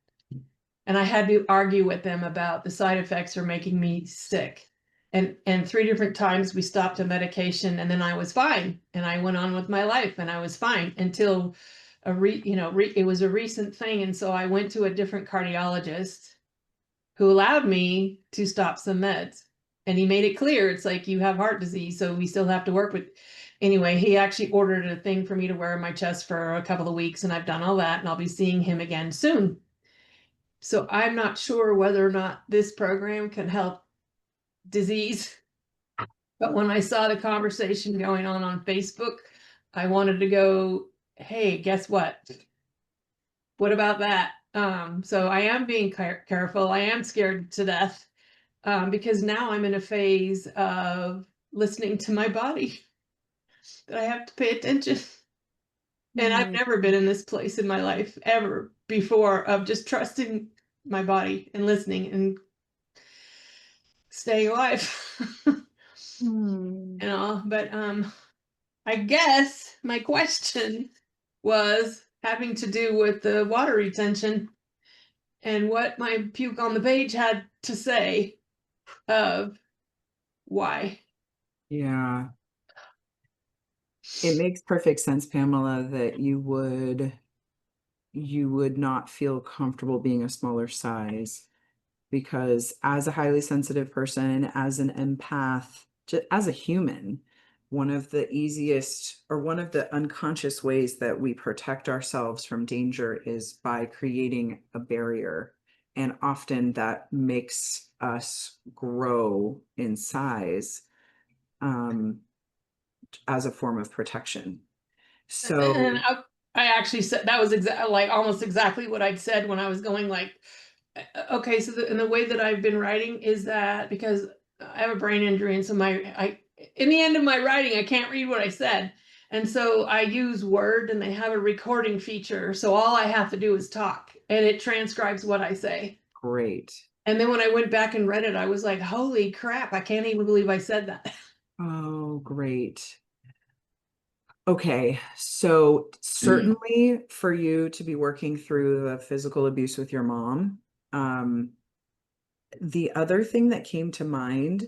And I had to argue with them about the side effects are making me sick. And 3 different times we stopped a medication, and then I was fine, and I went on with my life, and I was fine until it was a recent thing. And so I went to a different cardiologist who allowed me to stop some meds. And he made it clear, it's like, you have heart disease, so we still have to work with. Anyway, he actually ordered a thing for me to wear on my chest for a couple of weeks, and I've done all that, and I'll be seeing him again soon. So I'm not sure whether or not this program can help disease. But when I saw the conversation going on Facebook, I wanted to go, hey, guess what? What about that? So I am being careful. I am scared to death, because now I'm in a phase of listening to my body, that I have to pay attention. And I've never been in this place in my life ever before, of just trusting my body and listening and staying alive. But I guess my question was having to do with the water retention and what my puke on the page had to say of why. Yeah. It makes perfect sense, Pamela, that you would not feel comfortable being a smaller size, because as a highly sensitive person, as an empath, as a human, one of the easiest or one of the unconscious ways that we protect ourselves from danger is by creating a barrier. And often that makes us grow in size as a form of protection. So And I actually said that was like almost exactly what I'd said when I was going like, okay, so and the way that I've been writing is that because I have a brain injury, and so in the end of my writing, I can't read what I said. And so I use Word, and they have a recording feature. So all I have to do is talk, and it transcribes what I say. great. And then when I went back and read it, I was like, holy crap, I can't even believe I said that. Oh, great. Okay, so certainly for you to be working through the physical abuse with your mom, the other thing that came to mind,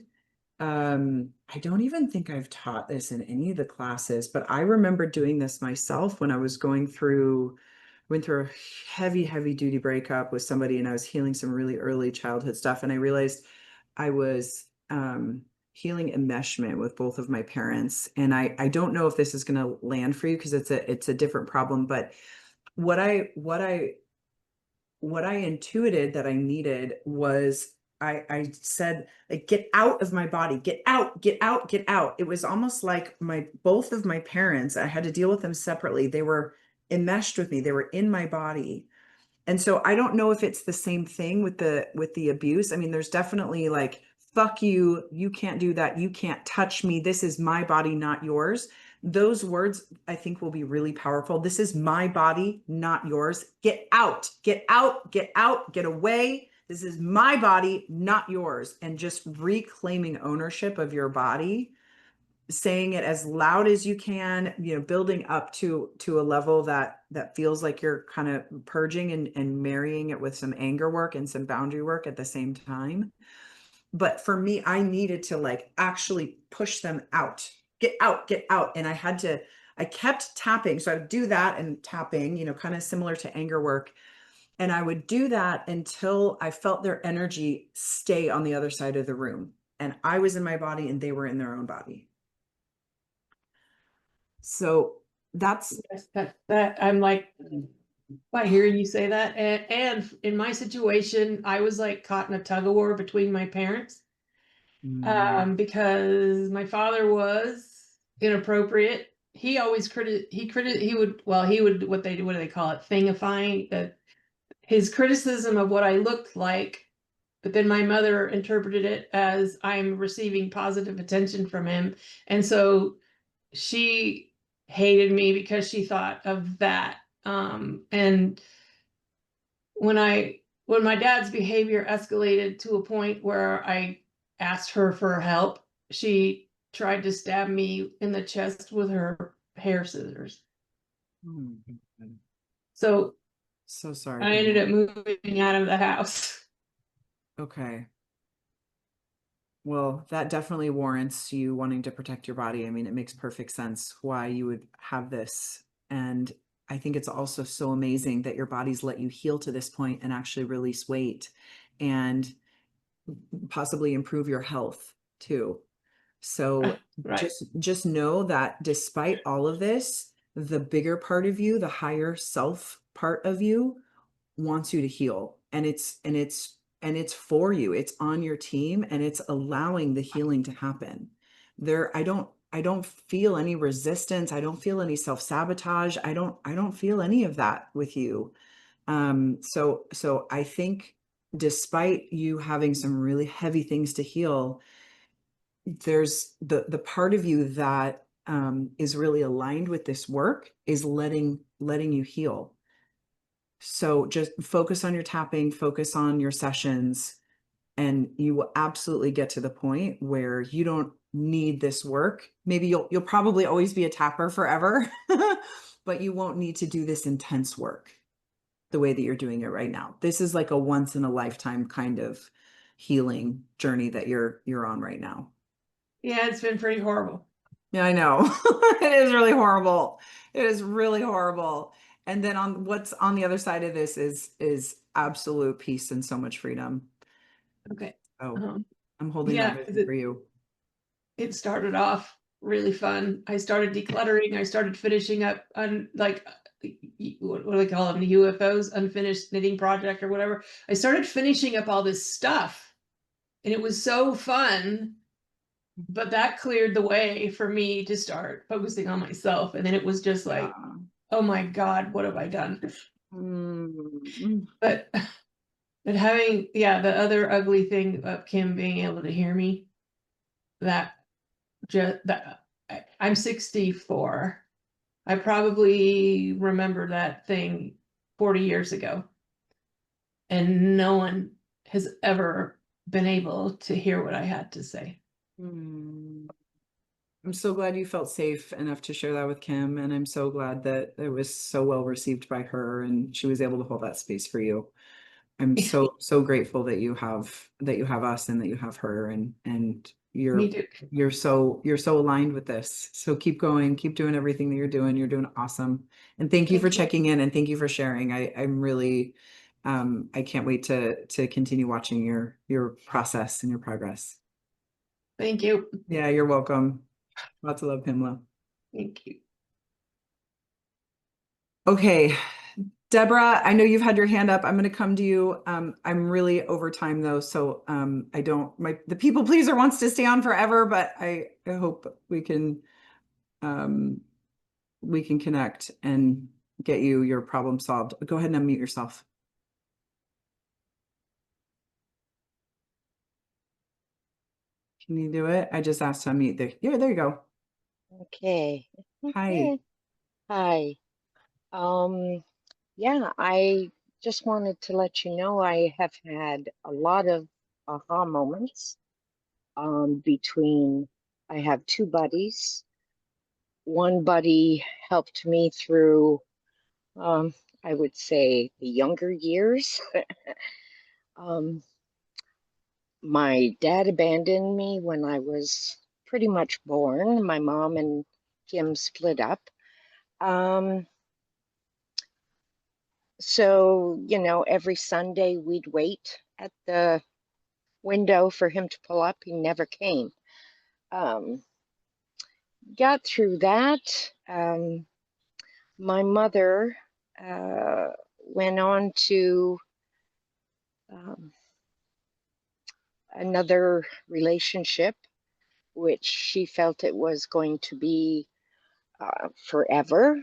I don't even think I've taught this in any of the classes, but I remember doing this myself when I was went through a heavy duty breakup with somebody, and I was healing some really early childhood stuff, and I realized I was healing enmeshment with both of my parents. And I don't know if this is going to land for you because it's a different problem, but what I intuited that I needed was I said, like, get out of my body, get out, get out, get out. It was almost like both of my parents, I had to deal with them separately. They were enmeshed with me. They were in my body. And so I don't know if it's the same thing with the abuse. I mean, there's definitely like, fuck you, you can't do that, you can't touch me, this is my body, not yours. Those words I think will be really powerful. This is my body, not yours. Get out, get out, get out, get away. This is my body, not yours. And just reclaiming ownership of your body, saying it as loud as you can, building up to a level that feels like you're kind of purging and marrying it with some anger work and some boundary work at the same time. But for me, I needed to like actually push them out, get out, get out. And I kept tapping. So I would do that and tapping, kind of similar to anger work. And I would do that until I felt their energy stay on the other side of the room. And I was in my body and they were in their own body. So that's that I'm like, I hear you say that. And in my situation, I was like caught in a tug of war between my parents. Because my father was inappropriate. He always what do they call it? Thingifying, his criticism of what I looked like, but then my mother interpreted it as I'm receiving positive attention from him. And so she hated me because she thought of that. And when my dad's behavior escalated to a point where I asked her for help, she tried to stab me in the chest with her hair scissors. So sorry. I ended up moving out of the house. Okay. Well, that definitely warrants you wanting to protect your body. I mean, it makes perfect sense why you would have this. And I think it's also so amazing that your body's let you heal to this point and actually release weight and possibly improve your health too. So Right. just know that despite all of this, the bigger part of you, the higher self part of you, wants you to heal. And it's for you. It's on your team, and it's allowing the healing to happen. I don't feel any resistance. I don't feel any self-sabotage. I don't feel any of that with you. So I think despite you having some really heavy things to heal, there's the part of you that is really aligned with this work is letting you heal. So just focus on your tapping, focus on your sessions, and you will absolutely get to the point where you don't need this work. Maybe you'll probably always be a tapper forever, but you won't need to do this intense work the way that you're doing it right now. This is like a once in a lifetime kind of healing journey that you're on right now. Yeah, it's been pretty horrible. Yeah, I know. It is really horrible. It is really horrible. And then what's on the other side of this is absolute peace and so much freedom. Okay. Oh, I'm holding that vision for you. It started off really fun. I started decluttering. I started finishing up on like what do they call them? UFOs, unfinished knitting project or whatever. I started finishing up all this stuff, and it was so fun. But that cleared the way for me to start focusing on myself, and then it was just like, Yeah. oh my God, what have I done? Mm. But having, yeah, the other ugly thing of Kim being able to hear me, that just that I'm 64. I probably remember that thing 40 years ago, and no one has ever been able to hear what I had to say. Mm. I'm so glad you felt safe enough to share that with Kim, and I'm so glad that it was so well received by her and she was able to hold that space for you. I'm so grateful that you have us and that you have her, and Me too. you're so aligned with this. So keep going, keep doing everything that you're doing. You're doing awesome. And thank you for Thank you. checking in, and thank you for sharing. I'm really I can't wait to continue watching your process and your progress. Thank you. Yeah, you're welcome. Lots of love, Pamela. Thank you. Okay, Deborah, I know you've had your hand up. I'm going to come to you. I'm really over time though, so the people pleaser wants to stay on forever, but I hope we can connect and get you your problem solved. Go ahead and unmute yourself. Can you do it? I just asked to unmute there. Yeah, there you go. Okay. Hi. Hi. Yeah, I just wanted to let you know I have had a lot of aha moments between, I have two buddies. One buddy helped me through, I would say, the younger years. My dad abandoned me when I was pretty much born. My mom and Kim split up. So, you know, every Sunday we'd wait at the window for him to pull up. He never came. Got through that. My mother went on to another relationship, which she felt it was going to be forever.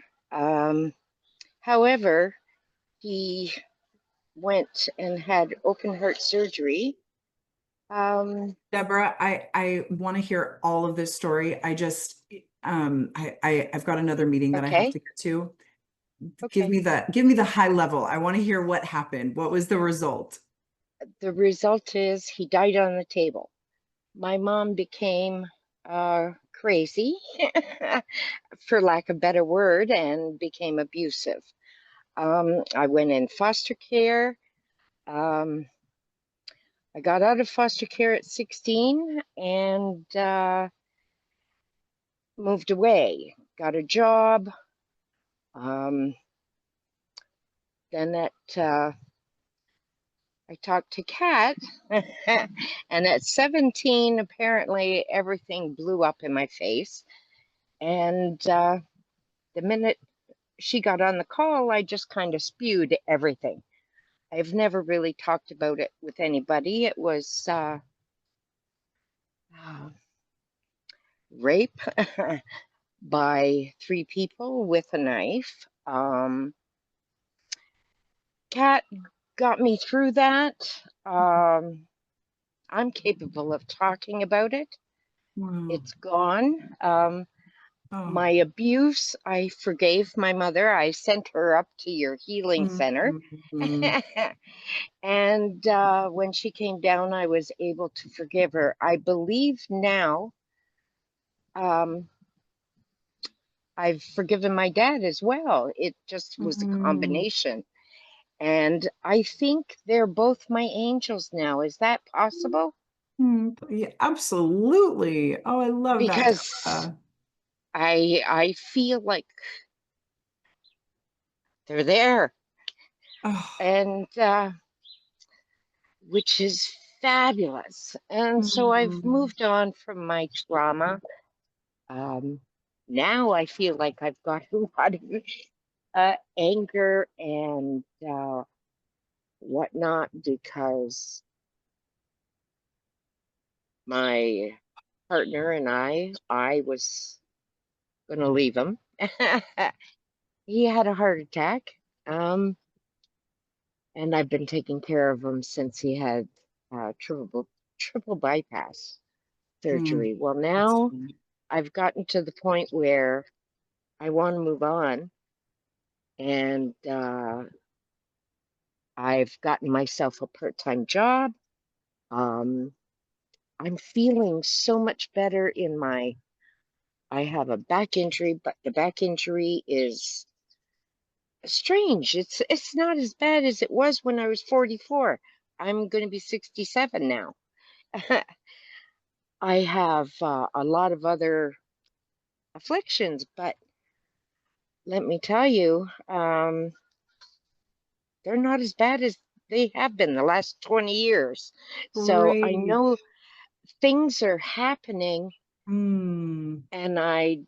However, he went and had open heart surgery. Deborah, I want to hear all of this story. I've got another meeting that I have Okay. to get to. Okay. Give me the high level. I want to hear what happened. What was the result? The result is he died on the table. My mom became crazy, for lack of a better word, and became abusive. I went in foster care. I got out of foster care at 16 and moved away, got a job. Then I talked to Kat, and at 17, apparently everything blew up in my face. And the minute she got on the call, I just kind of spewed everything. I've never really talked about it with anybody. It was rape by 3 people with a knife. Kat got me through that. I'm capable of talking about it. Wow. It's gone. Oh. My abuse, I forgave my mother. I sent her up to your healing center. And when she came down, I was able to forgive her. I believe now I've forgiven my dad as well. It just was a combination. And I think they're both my angels now. Is that possible? Yeah, absolutely. Oh, I love Because that. I feel like they're there. Oh. And which is fabulous. And so I've moved on from my trauma. Now I feel like I've got a lot of anger and whatnot because my partner and I was going to leave him. He had a heart attack. And I've been taking care of him since he had triple bypass surgery. Well, now I've gotten to the point where I want to move on, and I've gotten myself a part-time job. I'm feeling so much better in I have a back injury, but the back injury is strange. It's not as bad as it was when I was 44. I'm going to be 67 now. I have a lot of other afflictions, but let me tell you, they're not as bad as they have been the last 20 years. So I Great. know things are happening, Mm. and I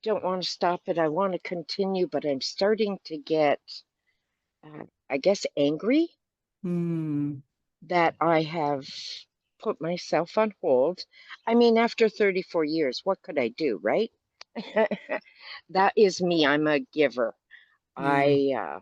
don't want to stop it. I want to continue, but I'm starting to get, I guess, angry Mm. that I have put myself on hold. I mean, after 34 years, what could I do, right? That is me. I'm a giver. Yeah.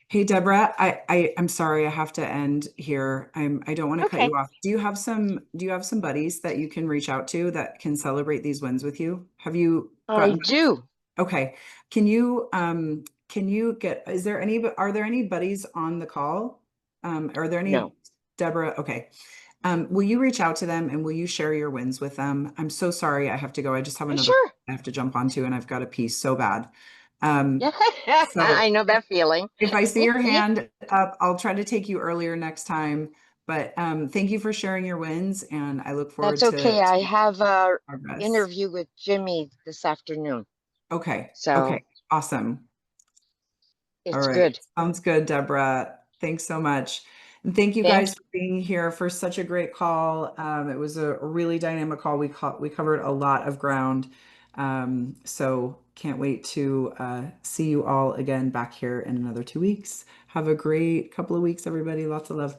Hey, Deborah, I'm sorry, I have to end here. I don't want to cut Okay. you off. Do you have some buddies that you can reach out to that can celebrate these wins with you? Have you I gotten do. Okay. Can you get, are there any buddies on the call? Are there any, No. Deborah? Okay. Will you reach out to them and will you share your wins with them? I'm so sorry I have to go. I just have another Sure. I have to jump onto and I've got a piece so bad. So I know that feeling. if I see your hand up, I'll try to take you earlier next time. But thank you for sharing your wins and I look forward That's okay. to I have a progress. interview with Jimmy this afternoon. Okay. So Okay. Awesome. it's All right. good. Sounds good, Deborah. Thanks so much. And thank you guys for being here for such a great call. It was a really dynamic call. We covered a lot of ground. So can't wait to see you all again back here in another 2 weeks. Have a great couple of weeks, everybody. Lots of love.